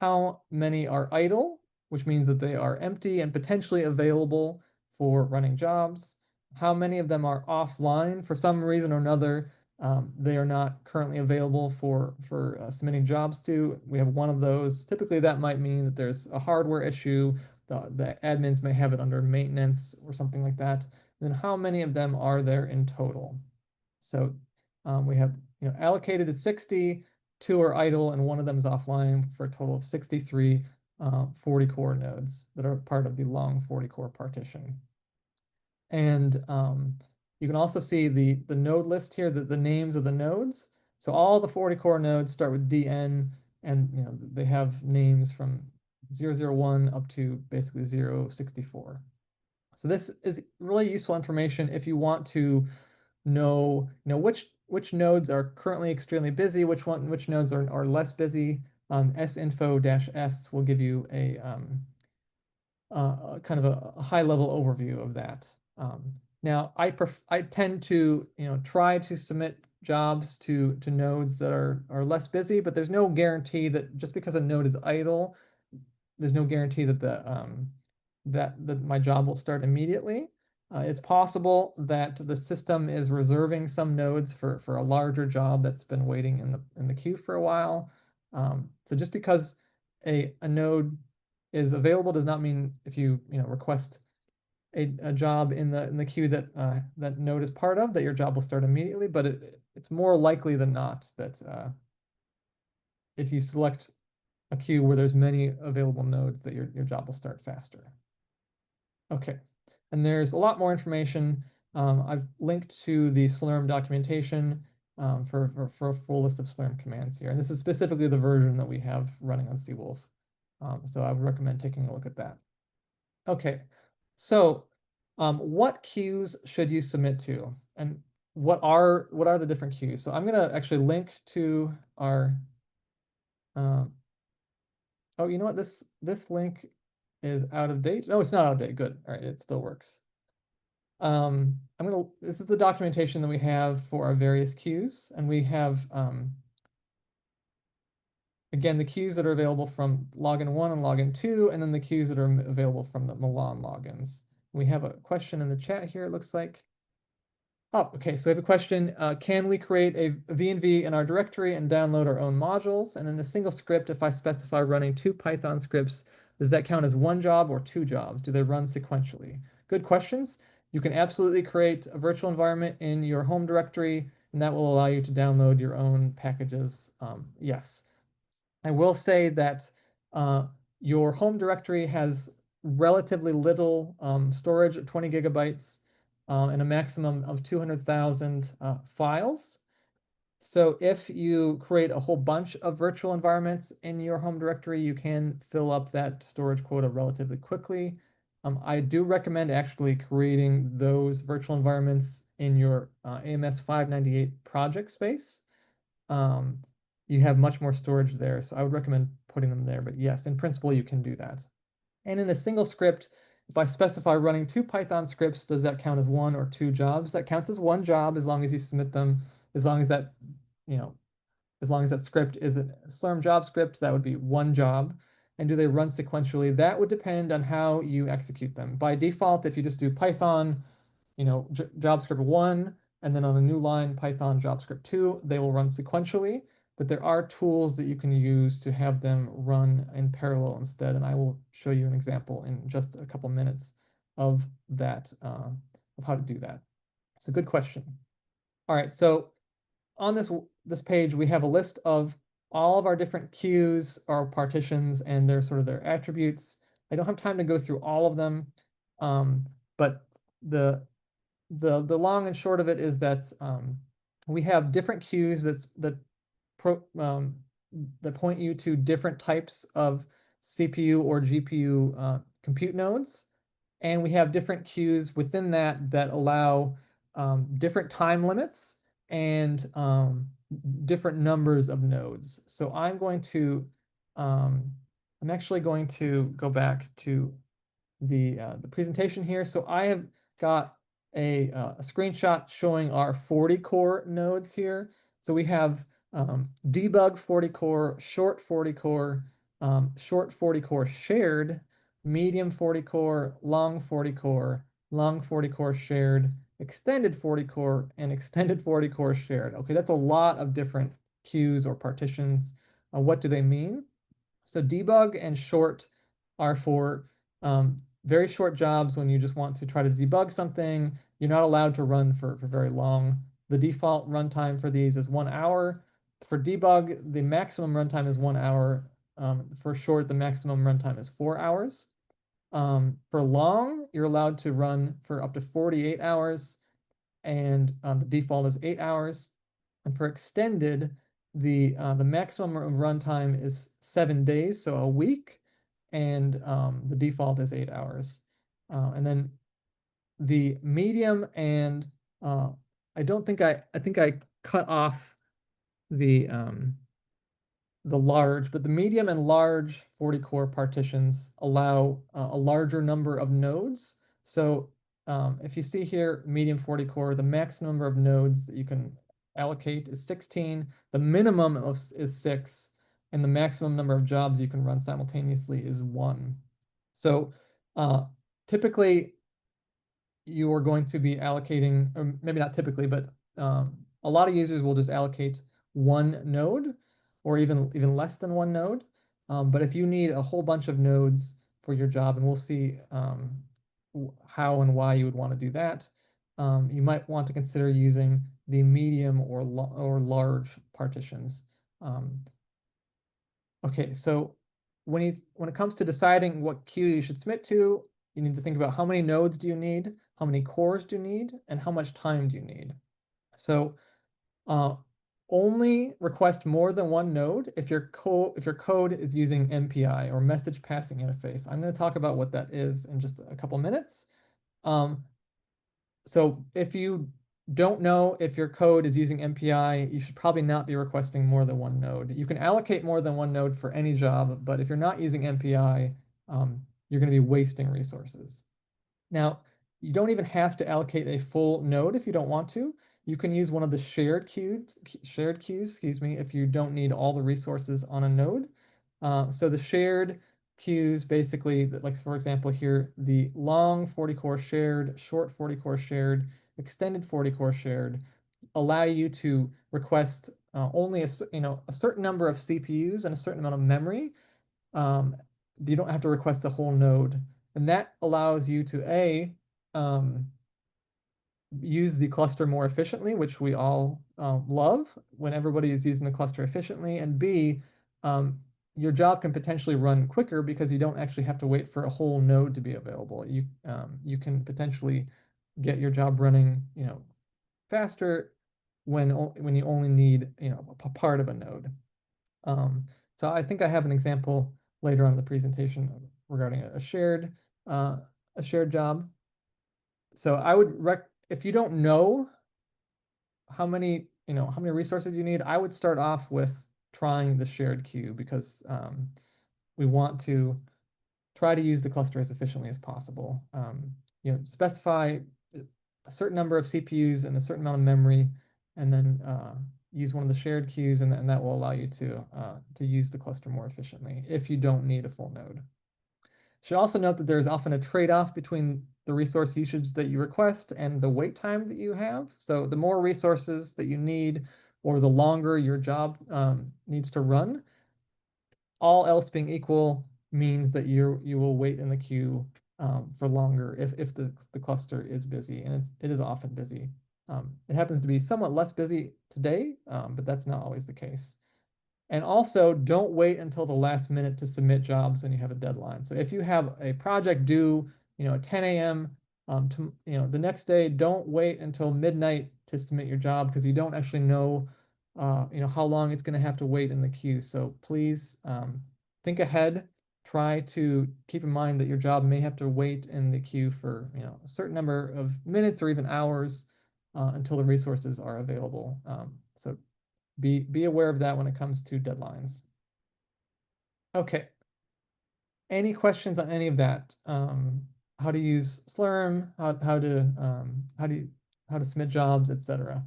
how many are idle, which means that they are empty and potentially available for running jobs, how many of them are offline for some reason or another. They are not currently available for submitting jobs to. We have one of those. Typically, that might mean that there's a hardware issue. The admins may have it under maintenance or something like that. And then how many of them are there in total? So we have allocated to 60, 2 are idle, and one of them is offline for a total of 63 40 core nodes that are part of the long 40 core partition. And you can also see the node list here, the names of the nodes. So all the 40 core nodes start with DN, and they have names from 001 up to basically 064. So this is really useful information if you want to know which nodes are currently extremely busy, which nodes are less busy. sinfo-s will give you a kind of a high level overview of that. Now I tend to try to submit jobs to nodes that are less busy, but there's no guarantee that just because a node is idle, there's no guarantee that that my job will start immediately. It's possible that the system is reserving some nodes for a larger job that's been waiting in the queue for a while. So just because a node is available does not mean if you request a job in the queue that that node is part of, that your job will start immediately. But it's more likely than not that if you select a queue where there's many available nodes, that your job will start faster. Okay, and there's a lot more information. I've linked to the Slurm documentation for a full list of Slurm commands here. And this is specifically the version that we have running on Seawolf. So I would recommend taking a look at that. Okay, so what queues should you submit to? And what are the different queues? So I'm gonna actually link to our oh, you know what? This link is out of date. No, it's not out of date. Good. All right, it still works. This is the documentation that we have for our various queues, and we have again the queues that are available from login 1 and login 2, and then the queues that are available from the Milan logins. We have a question in the chat here, it looks like. Oh, okay, so we have a question. Can we create a V&V in our directory and download our own modules? And in a single script, if I specify running 2 Python scripts, does that count as 1 job or 2 jobs? Do they run sequentially? Good questions. You can absolutely create a virtual environment in your home directory, and that will allow you to download your own packages. Yes. I will say that your home directory has relatively little storage, 20 gigabytes, and a maximum of 200,000 files. So if you create a whole bunch of virtual environments in your home directory, you can fill up that storage quota relatively quickly. I do recommend actually creating those virtual environments in your AMS 598 project space. You have much more storage there, so I would recommend putting them there. But yes, in principle, you can do that. And in a single script, if I specify running 2 Python scripts, does that count as 1 or 2 jobs? That counts as 1 job as long as you submit them, as long as that, you know, as long as that script is a Slurm job script, that would be 1 job. And do they run sequentially? That would depend on how you execute them. By default, if you just do Python, job script 1, and then on a new line, Python job script 2, they will run sequentially. But there are tools that you can use to have them run in parallel instead. And I will show you an example in just a couple minutes of that, of how to do that. So good question. All right, so on this page, we have a list of all of our different queues or partitions and their attributes. I don't have time to go through all of them, but the long and short of it is that we have different queues that point you to different types of CPU or GPU compute nodes, and we have different queues within that allow different time limits and different numbers of nodes. So I'm actually going to go back to the presentation here. So I have got a screenshot showing our 40 core nodes here. So we have debug 40 core, short 40 core, short 40 core shared, medium 40 core, long 40 core, long 40 core shared, extended 40 core, and extended 40 core shared. Okay, that's a lot of different queues or partitions. What do they mean? So debug and short are for very short jobs when you just want to try to debug something. You're not allowed to run for very long. The default runtime for these is 1 hour. For debug, the maximum runtime is 1 hour. For short, the maximum runtime is 4 hours. For long, you're allowed to run for up to 48 hours, and the default is 8 hours. And for extended, the maximum runtime is 7 days, so a week, and the default is 8 hours. And then the medium and I don't think I think I cut off the large, but the medium and large 40 core partitions allow a larger number of nodes. So if you see here, medium 40 core, the max number of nodes that you can allocate is 16. The minimum is 6, and the maximum number of jobs you can run simultaneously is 1. So typically, you are going to be allocating, or maybe not typically, but a lot of users will just allocate 1 node, or even less than 1 node. But if you need a whole bunch of nodes for your job, and we'll see how and why you would want to do that, you might want to consider using the medium or large partitions. Okay, so when it comes to deciding what queue you should submit to, you need to think about how many nodes do you need, how many cores do you need, and how much time do you need. So only request more than 1 node if your code is using MPI, or message passing interface. I'm going to talk about what that is in just a couple minutes. So if you don't know if your code is using MPI, you should probably not be requesting more than 1 node. You can allocate more than 1 node for any job, but if you're not using MPI, you're going to be wasting resources. Now, you don't even have to allocate a full node if you don't want to. You can use one of the shared queues, if you don't need all the resources on a node. So the shared queues basically, like for example here, the long 40 core shared, short 40 core shared, extended 40 core shared, allow you to request only a certain number of CPUs and a certain amount of memory. You don't have to request a whole node, and that allows you to use the cluster more efficiently, which we all love when everybody is using the cluster efficiently, and B, your job can potentially run quicker because you don't actually have to wait for a whole node to be available. You can potentially get your job running, faster when you only need, a part of a node. So I think I have an example later on in the presentation regarding a shared a shared job. So I would if you don't know how many resources you need, I would start off with trying the shared queue because we want to try to use the cluster as efficiently as possible. Specify a certain number of CPUs and a certain amount of memory, and then use one of the shared queues, and that will allow you to use the cluster more efficiently if you don't need a full node. Should also note that there's often a trade-off between the resource usage that you request and the wait time that you have. So the more resources that you need, or the longer your job needs to run, all else being equal means that you will wait in the queue for longer if the cluster is busy, and it is often busy. It happens to be somewhat less busy today, but that's not always the case. And also, don't wait until the last minute to submit jobs when you have a deadline. So if you have a project due, 10 a.m. The next day, don't wait until midnight to submit your job because you don't actually know, how long it's going to have to wait in the queue. So please think ahead. Try to keep in mind that your job may have to wait in the queue for, a certain number of minutes or even hours until the resources are available. So be aware of that when it comes to deadlines. Okay. Any questions on any of that? How to use Slurm, how to submit jobs, etc.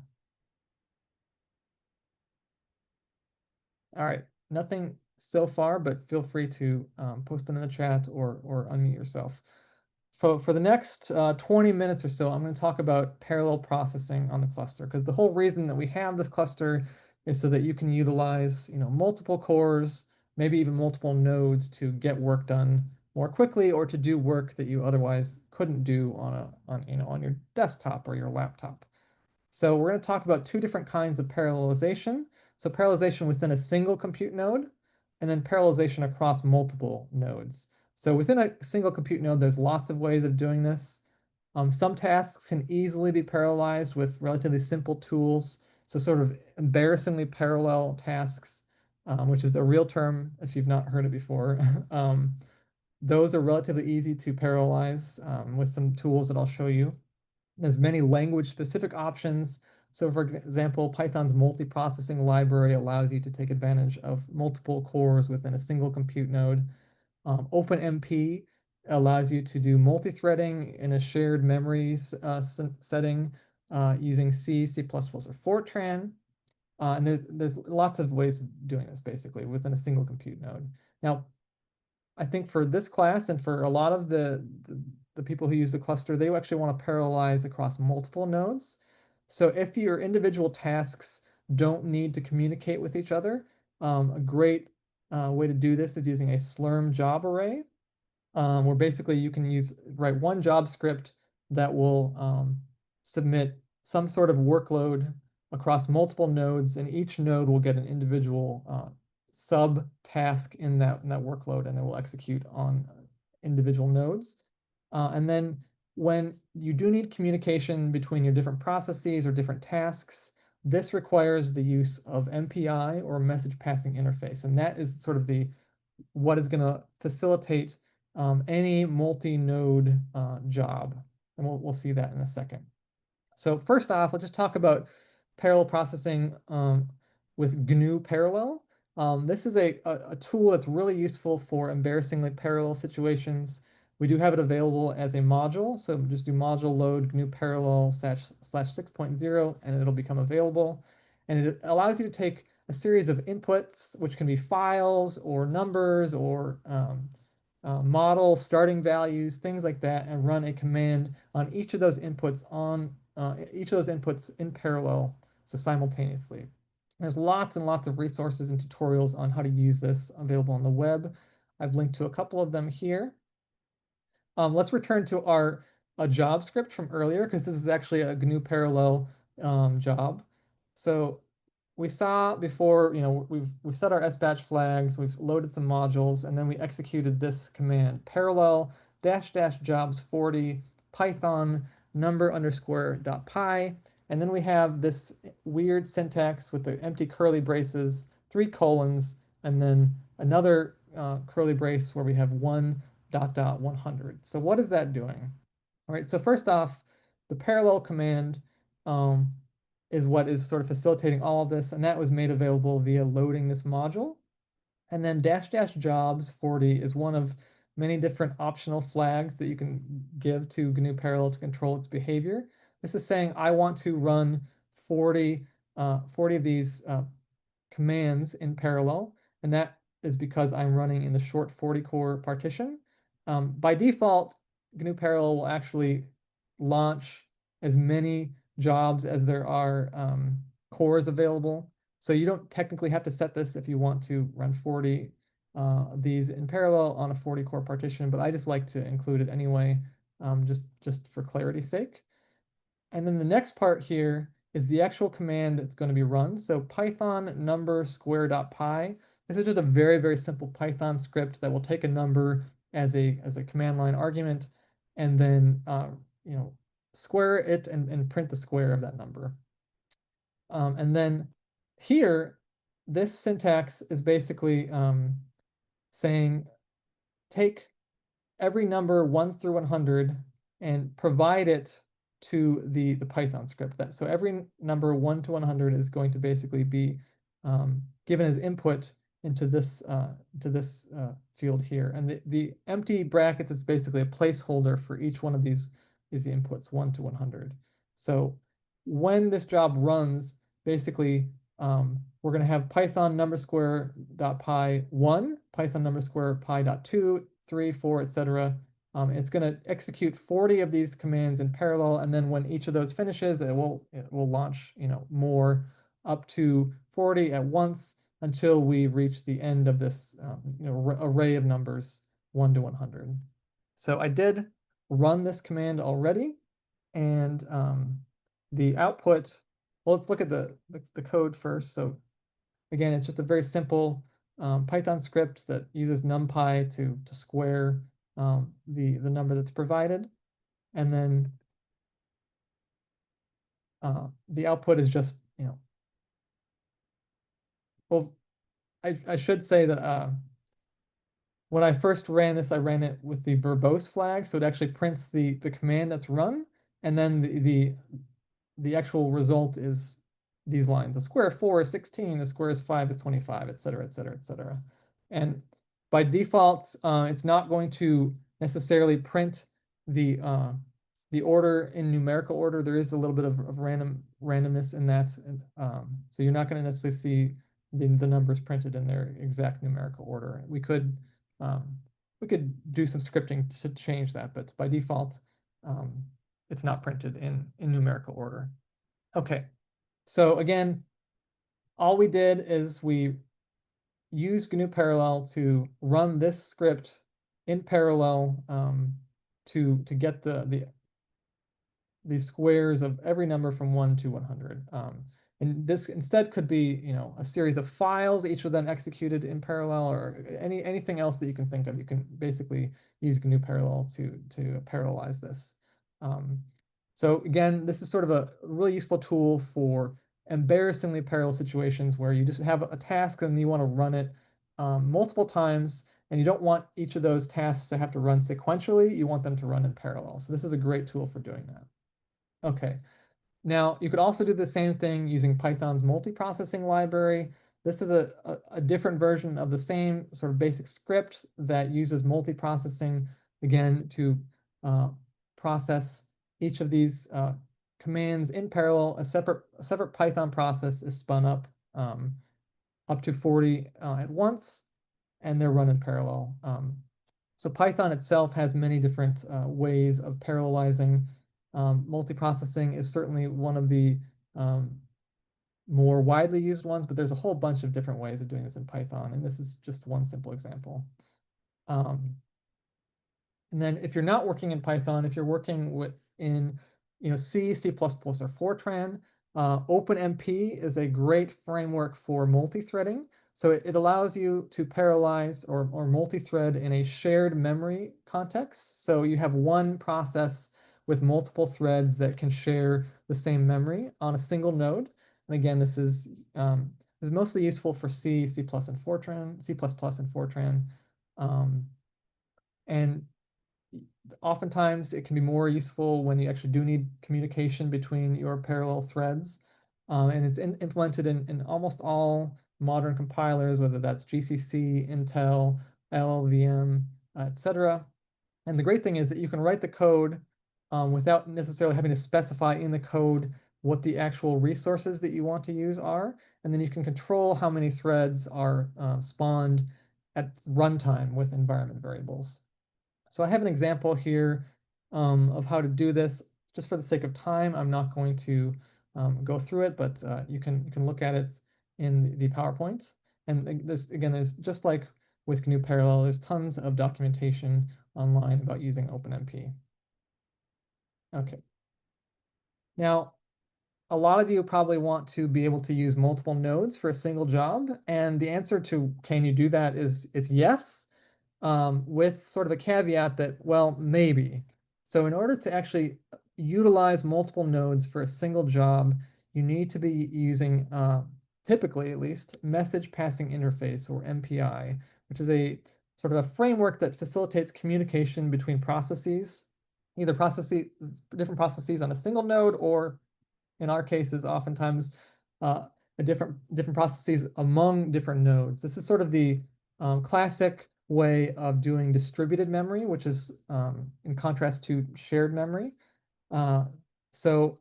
All right, nothing so far, but feel free to post them in the chat or unmute yourself. For the next 20 minutes or so, I'm going to talk about parallel processing on the cluster, because the whole reason that we have this cluster is so that you can utilize, multiple cores, maybe even multiple nodes to get work done more quickly or to do work that you otherwise couldn't do on your desktop or your laptop. So we're going to talk about two different kinds of parallelization. So parallelization within a single compute node, and then parallelization across multiple nodes. So within a single compute node, there's lots of ways of doing this. Some tasks can easily be parallelized with relatively simple tools. So sort of embarrassingly parallel tasks, which is a real term if you've not heard it before. Those are relatively easy to parallelize with some tools that I'll show you. There's many language-specific options. So for example, Python's multiprocessing library allows you to take advantage of multiple cores within a single compute node. OpenMP allows you to do multi-threading in a shared memory setting using C, C++, or Fortran. And there's lots of ways of doing this basically within a single compute node. Now, I think for this class and for a lot of the people who use the cluster, they actually want to parallelize across multiple nodes. So if your individual tasks don't need to communicate with each other, a great way to do this is using a Slurm job array, where basically you can write one job script that will submit some sort of workload across multiple nodes, and each node will get an individual sub task in that workload, and it will execute on individual nodes. And then when you do need communication between your different processes or different tasks, this requires the use of MPI or message passing interface. And that is sort of what is going to facilitate any multi-node job. And we'll see that in a second. So first off, let's just talk about parallel processing with GNU Parallel. This is a tool that's really useful for embarrassingly parallel situations. We do have it available as a module, so just do module load GNU Parallel /6.0, and it'll become available. And it allows you to take a series of inputs, which can be files or numbers or model starting values, things like that, and run a command on each of those inputs in parallel, so simultaneously. There's lots and lots of resources and tutorials on how to use this available on the web. I've linked to a couple of them here. Let's return to our job script from earlier, because this is actually a GNU Parallel job. So we saw before, we've set our SBatch flags, we've loaded some modules, and then we executed this command, parallel --jobs 40 python number_.py, and then we have this weird syntax with the empty curly braces, 3 colons, and then another curly brace where we have one 100. So what is that doing? All right, so first off, the parallel command is what is sort of facilitating all of this, and that was made available via loading this module. And then --jobs 40 is one of many different optional flags that you can give to GNU Parallel to control its behavior. This is saying I want to run 40 of these commands in parallel, and that is because I'm running in the short 40 core partition. By default, GNU Parallel will actually launch as many jobs as there are cores available. So you don't technically have to set this if you want to run 40 of these in parallel on a 40 core partition, but I just like to include it anyway, just for clarity's sake. And then the next part here is the actual command that's going to be run. So Python number square.py. This is just a very, very simple Python script that will take a number as a command line argument and then square it and print the square of that number. And then here, this syntax is basically saying take every number 1 through 100 and provide it to the Python script. So every number 1 to 100 is going to basically be given as input into this field here. And the empty brackets is basically a placeholder for each one of these inputs, 1 to 100. So when this job runs, basically we're going to have Python number square.py 1, Python number square py.2, 3, 4, etc. It's going to execute 40 of these commands in parallel, and then when each of those finishes, it will launch more up to 40 at once until we reach the end of this array of numbers 1 to 100. So I did run this command already, and the output. Well, let's look at the code first. So again, it's just a very simple Python script that uses NumPy to square the number that's provided, and then the output is just well, I should say that when I first ran this, I ran it with the verbose flag, so it actually prints the command that's run, and then the actual result is these lines. The square of 4 is 16, the square is 5 is 25, et cetera, et cetera, et cetera. And by default, it's not going to necessarily print the order in numerical order. There is a little bit of randomness in that. So you're not going to necessarily see the numbers printed in their exact numerical order. We could do some scripting to change that, but by default, it's not printed in numerical order. Okay, so again, all we did is we used GNU Parallel to run this script in parallel to get the squares of every number from 1 to 100. And this instead could be, a series of files, each of them executed in parallel, or anything else that you can think of. You can basically use GNU Parallel to parallelize this. So again, this is sort of a really useful tool for embarrassingly parallel situations where you just have a task and you want to run it multiple times, and you don't want each of those tasks to have to run sequentially. You want them to run in parallel. So this is a great tool for doing that. Okay, now you could also do the same thing using Python's multiprocessing library. This is a different version of the same sort of basic script that uses multiprocessing, again, to process each of these commands in parallel. A separate Python process is spun up to 40 at once, and they're run in parallel. So Python itself has many different ways of parallelizing. Multiprocessing is certainly one of the more widely used ones, but there's a whole bunch of different ways of doing this in Python, and this is just one simple example. And then if you're not working in Python, if you're working in C, C++, or Fortran, OpenMP is a great framework for multi-threading. So it allows you to parallelize or multi-thread in a shared memory context. So you have one process with multiple threads that can share the same memory on a single node. And again, this is mostly useful for C, C++, and Fortran, C++, and Fortran. And oftentimes it can be more useful when you actually do need communication between your parallel threads. And it's implemented in almost all modern compilers, whether that's GCC, Intel, LLVM, etc. And the great thing is that you can write the code without necessarily having to specify in the code what the actual resources that you want to use are. And then you can control how many threads are spawned at runtime with environment variables. So I have an example here of how to do this. Just for the sake of time, I'm not going to go through it, but you can look at it in the PowerPoint. And there's just like with GNU Parallel, there's tons of documentation online about using OpenMP. Okay. Now, a lot of you probably want to be able to use multiple nodes for a single job, and the answer to can you do that is yes, with sort of a caveat that, well, maybe. So in order to actually utilize multiple nodes for a single job, you need to be using, typically at least, message passing interface, or MPI, which is a sort of a framework that facilitates communication between processes, either different processes on a single node, or in our cases, oftentimes different processes among different nodes. This is sort of the classic way of doing distributed memory, which is in contrast to shared memory. So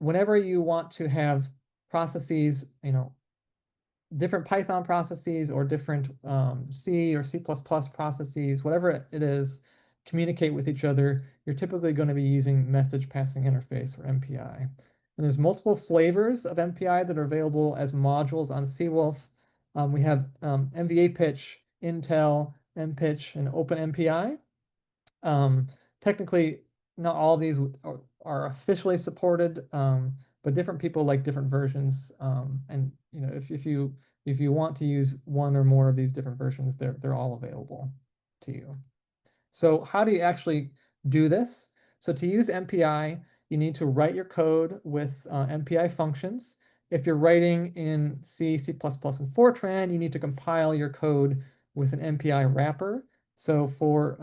whenever you want to have processes, different Python processes or different C or C++ processes, whatever it is, communicate with each other, you're typically going to be using message passing interface, or MPI. And there's multiple flavors of MPI that are available as modules on Seawolf. We have MVA-pitch, Intel, MPitch, and OpenMPI. Technically, not all of these are officially supported, but different people like different versions. And if you want to use one or more of these different versions, they're all available to you. So how do you actually do this? So to use MPI, you need to write your code with MPI functions. If you're writing in C, C++, and Fortran, you need to compile your code with an MPI wrapper. So for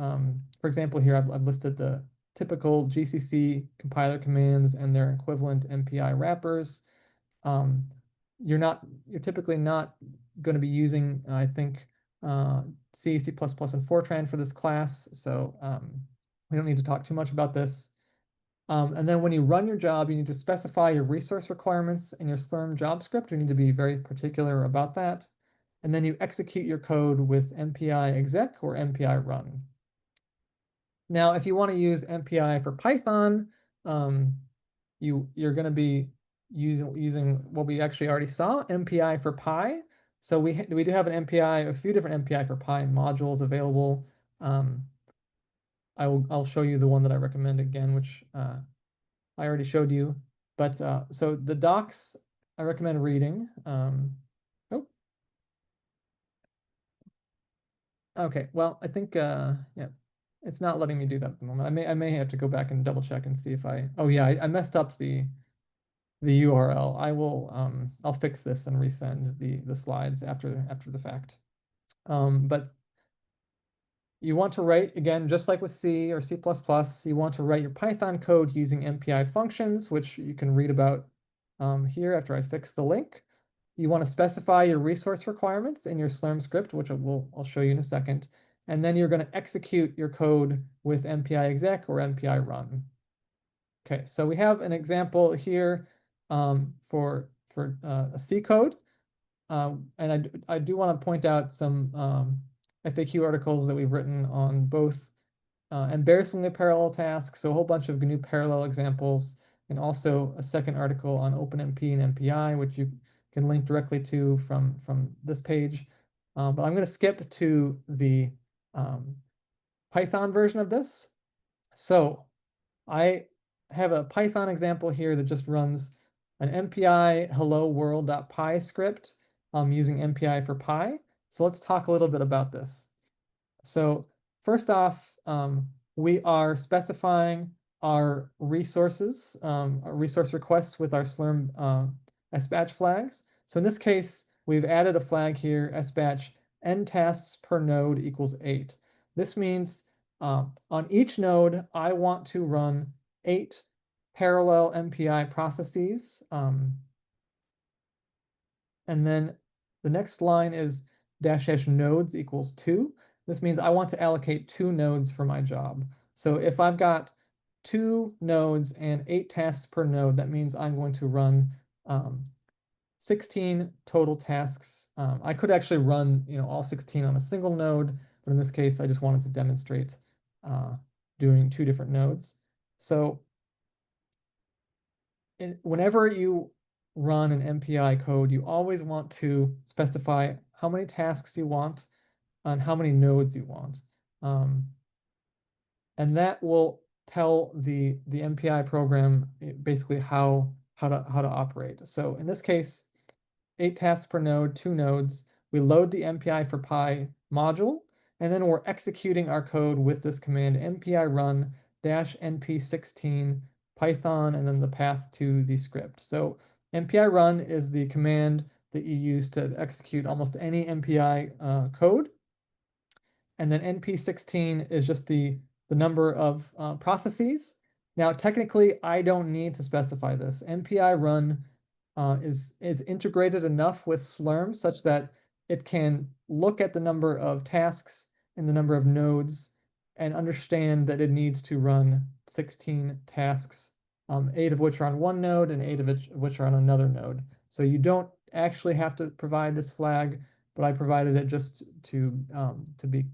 example, here I've listed the typical GCC compiler commands and their equivalent MPI wrappers. You're typically not going to be using, I think, C, C++, and Fortran for this class, so we don't need to talk too much about this. And then when you run your job, you need to specify your resource requirements in your Slurm job script. You need to be very particular about that. And then you execute your code with MPI exec or MPI run. Now, if you want to use MPI for Python, you're going to be using what we actually already saw, MPI for Py. So we do have an MPI, a few different MPI for Py modules available. I'll show you the one that I recommend again, which I already showed you. But so the docs I recommend reading. Oh, okay. Well, I think yeah, it's not letting me do that at the moment. I may have to go back and double check and see if oh yeah, I messed up the URL. I'll fix this and resend the slides after the fact. But you want to write, again, just like with C or C++, you want to write your Python code using MPI functions, which you can read about here after I fix the link. You want to specify your resource requirements in your Slurm script, which I'll show you in a second. And then you're going to execute your code with MPI exec or MPI run. Okay, so we have an example here for a C code. And I do want to point out some FAQ articles that we've written on both embarrassingly parallel tasks, so a whole bunch of GNU Parallel examples, and also a second article on OpenMP and MPI, which you can link directly to from this page. But I'm going to skip to the Python version of this. So I have a Python example here that just runs an MPI hello world.py script using MPI for Py. So let's talk a little bit about this. So first off, we are specifying our resources, our resource requests with our Slurm sbatch flags. So in this case, we've added a flag here, sbatch n tasks per node equals 8. This means On each node, I want to run 8 parallel MPI processes. And then the next line is dash dash nodes equals 2. This means I want to allocate 2 nodes for my job. So if I've got 2 nodes and 8 tasks per node, that means I'm going to run 16 total tasks. I could actually run, all 16 on a single node, but in this case, I just wanted to demonstrate doing 2 different nodes. So whenever you run an MPI code, you always want to specify how many tasks you want and how many nodes you want. And that will tell the MPI program basically how to operate. So in this case, 8 tasks per node, 2 nodes. We load the MPI for Pi module, and then we're executing our code with this command MPI run -np16 Python, and then the path to the script. So MPI run is the command that you use to execute almost any MPI code. And then np16 is just the number of processes. Now, technically, I don't need to specify this. MPI run is integrated enough with Slurm such that it can look at the number of tasks and the number of nodes and understand that it needs to run 16 tasks, 8 of which are on one node and 8 of which are on another node. So you don't actually have to provide this flag, but I provided it just to be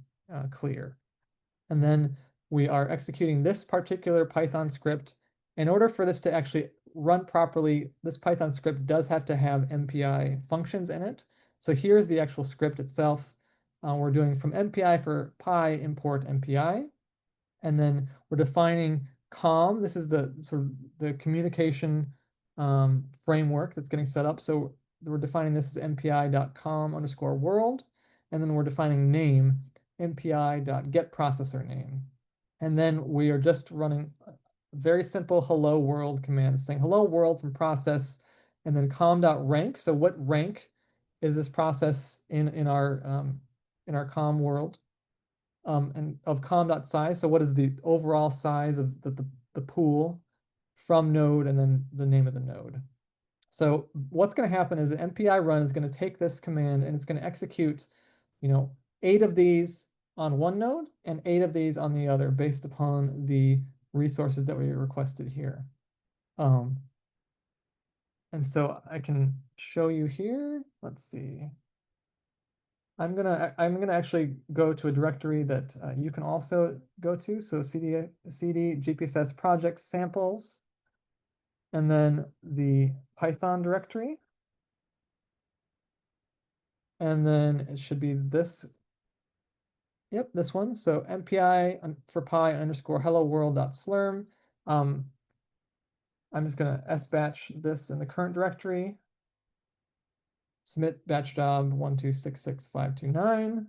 clear. And then we are executing this particular Python script. In order for this to actually run properly, this Python script does have to have MPI functions in it. So here's the actual script itself. We're doing from MPI for Pi import MPI. And then we're defining COM. This is the sort of the communication framework that's getting set up. So we're defining this as mpi.com_world. And then we're defining name, mpi.getProcessor_name. And then we are just running a very simple hello world command saying hello world from process and then com.rank. So what rank is this process in our com world? And of com.size. So what is the overall size of the pool from node and then the name of the node? So what's going to happen is the MPI run is going to take this command and it's going to execute, 8 of these on one node and 8 of these on the other based upon the resources that we requested here. And so I can show you here. Let's see. I'm gonna actually go to a directory that you can also go to. So cd GPFS project samples, and then the Python directory, and then it should be this. Yep, this one. So MPI for Pi _ hello world.slurm. I'm just gonna sbatch this in the current directory. Submit batch job 1266529.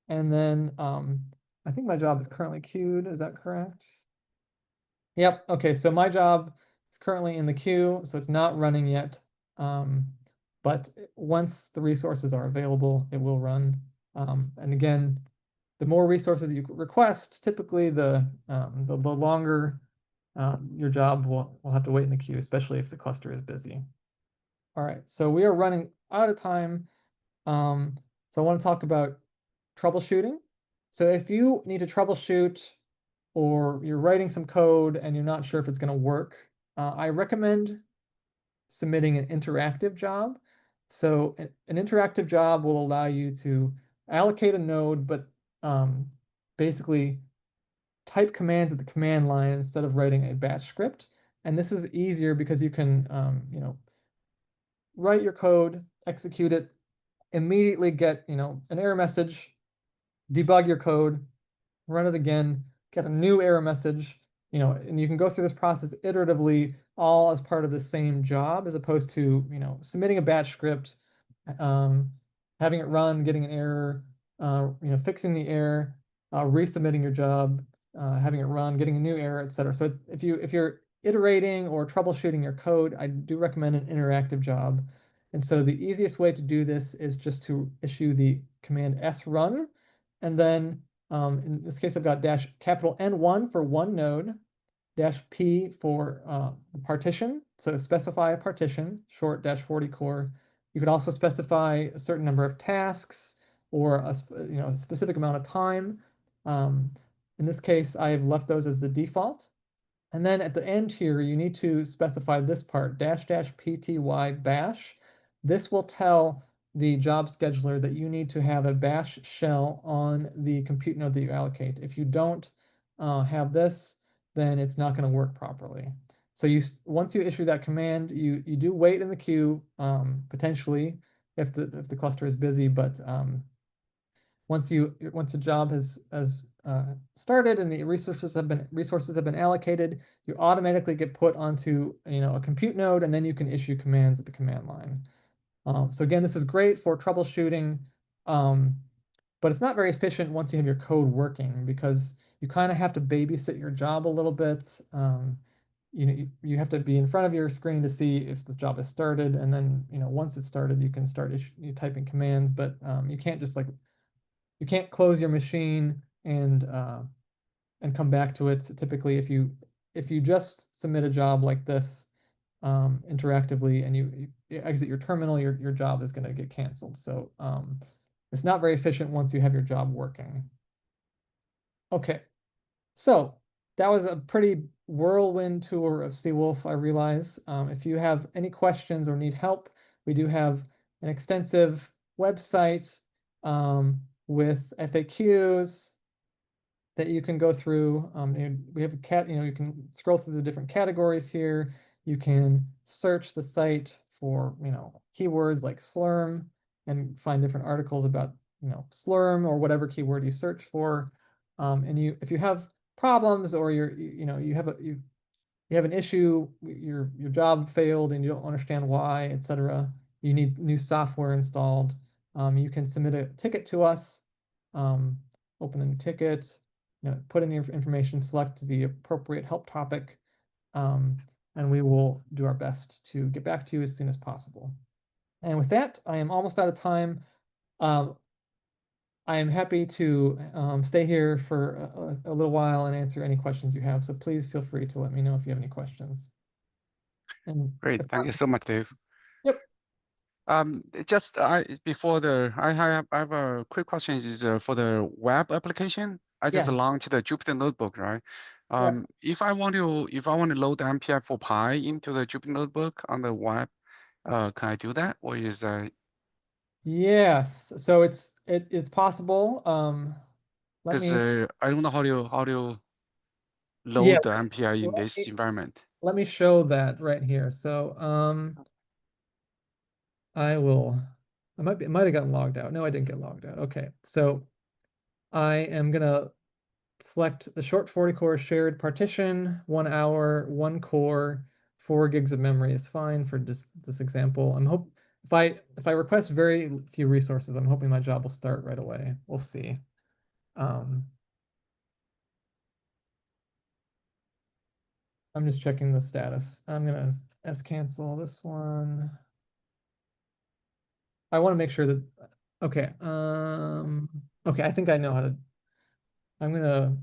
And then I think my job is currently queued. Is that correct? Yep. Okay. So my job is currently in the queue, so it's not running yet. But once the resources are available, it will run. And again, the more resources you request, typically the longer your job will have to wait in the queue, especially if the cluster is busy. All right. So we are running out of time. So I want to talk about troubleshooting. So if you need to troubleshoot or you're writing some code and you're not sure if it's going to work, I recommend submitting an interactive job. So an interactive job will allow you to allocate a node, but basically type commands at the command line instead of writing a batch script. And this is easier because you can, write your code, execute it, immediately get, an error message, debug your code, run it again, get a new error message, and you can go through this process iteratively, all as part of the same job, as opposed to, submitting a batch script, having it run, getting an error, fixing the error, resubmitting your job, having it run, getting a new error, etc. So if you're iterating or troubleshooting your code, I do recommend an interactive job. And so the easiest way to do this is just to issue the command srun. And then in this case, I've got dash capital N1 for one node, dash P for the partition. So specify a partition, short dash 40 core. You could also specify a certain number of tasks or a specific amount of time. In this case, I've left those as the default. And then at the end here, you need to specify this part, dash dash pty bash. This will tell the job scheduler that you need to have a bash shell on the compute node that you allocate. If you don't have this, then it's not going to work properly. So once you issue that command, you do wait in the queue potentially if the cluster is busy, but once the job has started and the resources have been allocated, you automatically get put onto a compute node, and then you can issue commands at the command line. So again, this is great for troubleshooting, but it's not very efficient once you have your code working because you kind of have to babysit your job a little bit. You have to be in front of your screen to see if the job has started, and then once it's started, you can start typing commands, but you can't just you can't close your machine and come back to it. Typically, if you just submit a job like this interactively and you exit your terminal, your job is going to get canceled. So it's not very efficient once you have your job working. Okay, so that was a pretty whirlwind tour of Seawolf, I realize. If you have any questions or need help, we do have an extensive website with FAQs that you can go through. And we have you can scroll through the different categories here. You can search the site for, keywords like Slurm and find different articles about, Slurm or whatever keyword you search for. And if you have problems or you have an issue, your job failed and you don't understand why, etc., you need new software installed, you can submit a ticket to us, open a new ticket, put in your information, select the appropriate help topic, and we will do our best to get back to you as soon as possible. And with that, I am almost out of time. I am happy to stay here for a little while and answer any questions you have. So please feel free to let me know if you have any questions. And Great, thank you so much, Dave. Yep. Just I have a quick question is for the web application. I just Yes. launched the Jupyter Notebook, right? Yeah. If I want to load MPI for Pi into the Jupyter Notebook on the web, can I do that, or is Yes. So it's possible. Let because me I don't know how to yeah, load the MPI in let this me, environment. let me show that right here. So I will I might have gotten logged out. No, I didn't get logged out. Okay. So I am gonna select the short 40 core shared partition, 1 hour, 1 core, 4 gigs of memory is fine for this example. If I request very few resources, I'm hoping my job will start right away. We'll see. I'm just checking the status. I'm gonna cancel this one. I want to make sure that okay. Okay, I think I know how to. I'm gonna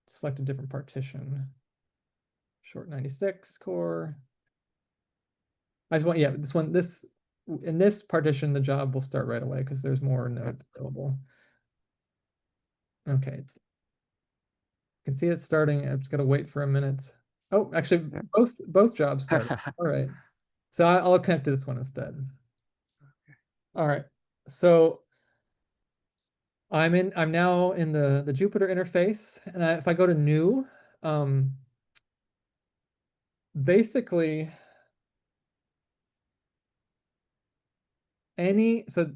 select a different partition. Short 96 core. I just want, yeah, in this partition, the job will start right away because there's more nodes available. Okay. You can see it starting. I've just got to wait for a minute. Oh, actually, Yeah. both jobs started. All right. So I'll connect to this one instead. All right. So I'm now in the Jupyter interface, and if I go to new, basically so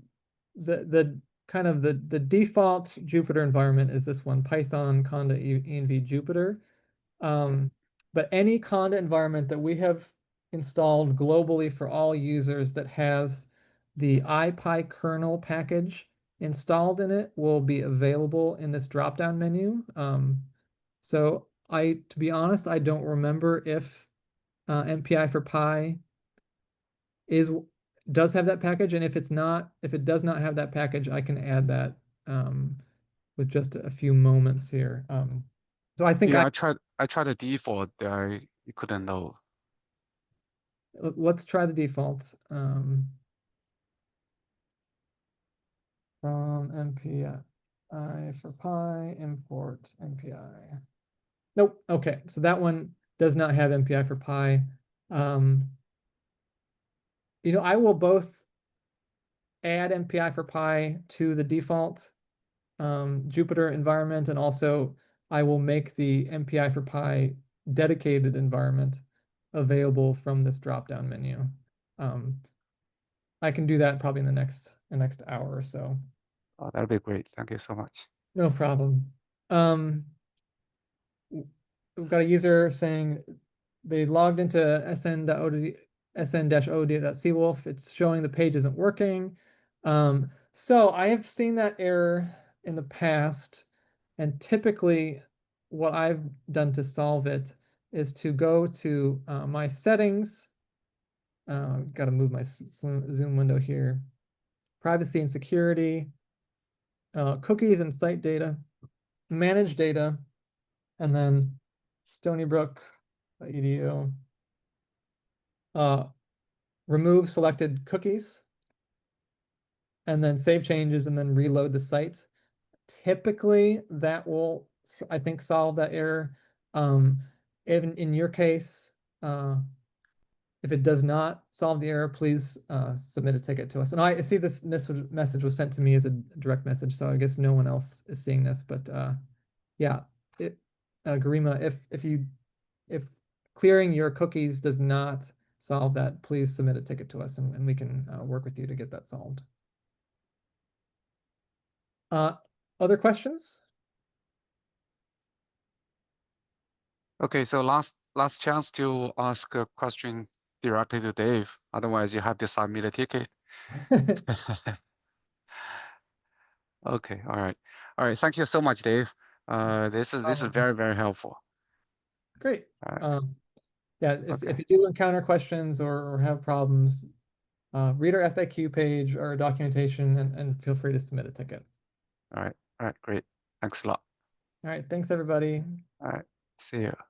the kind of the default Jupyter environment is this one, Python Conda env Jupyter. But any Conda environment that we have installed globally for all users that has the IPyKernel package installed in it will be available in this drop-down menu. So to be honest, I don't remember if MPI for Pi is does have that package, and if it does not have that package, I can add that with just a few moments here. So I think Yeah, I tried the default. You couldn't load. let's try the default. From MPI for Pi, import MPI. Nope. Okay, so that one does not have MPI for Pi. I will both add MPI for Pi to the default Jupyter environment, and also I will make the MPI for Pi dedicated environment available from this drop-down menu. I can do that probably in the next hour or so. Oh, that'd be great. Thank you so much. No problem. We've got a user saying they logged into sn-od.seawolf. It's showing the page isn't working. So I have seen that error in the past, and typically what I've done to solve it is to go to my settings. Got to move my Zoom window here. Privacy and security, cookies and site data, manage data, and then stonybrook.edu. Remove selected cookies, and then save changes, and then reload the site. Typically, that will, I think, solve that error. Even in your case, if it does not solve the error, please submit a ticket to us. And I see this message was sent to me as a direct message, so I guess no one else is seeing this. But yeah, Garima, if clearing your cookies does not solve that, please submit a ticket to us, and we can work with you to get that solved. Other questions? Okay, so last chance to ask a question directly to Dave. Otherwise, you have to submit a ticket. Okay, all right. Thank you so much, Dave. This is very, very helpful. Great. All right. Yeah, if you do encounter questions or have problems, read our FAQ page or documentation, and feel free to submit a ticket. All right, great. Thanks a lot. All right, thanks everybody. All right, see you.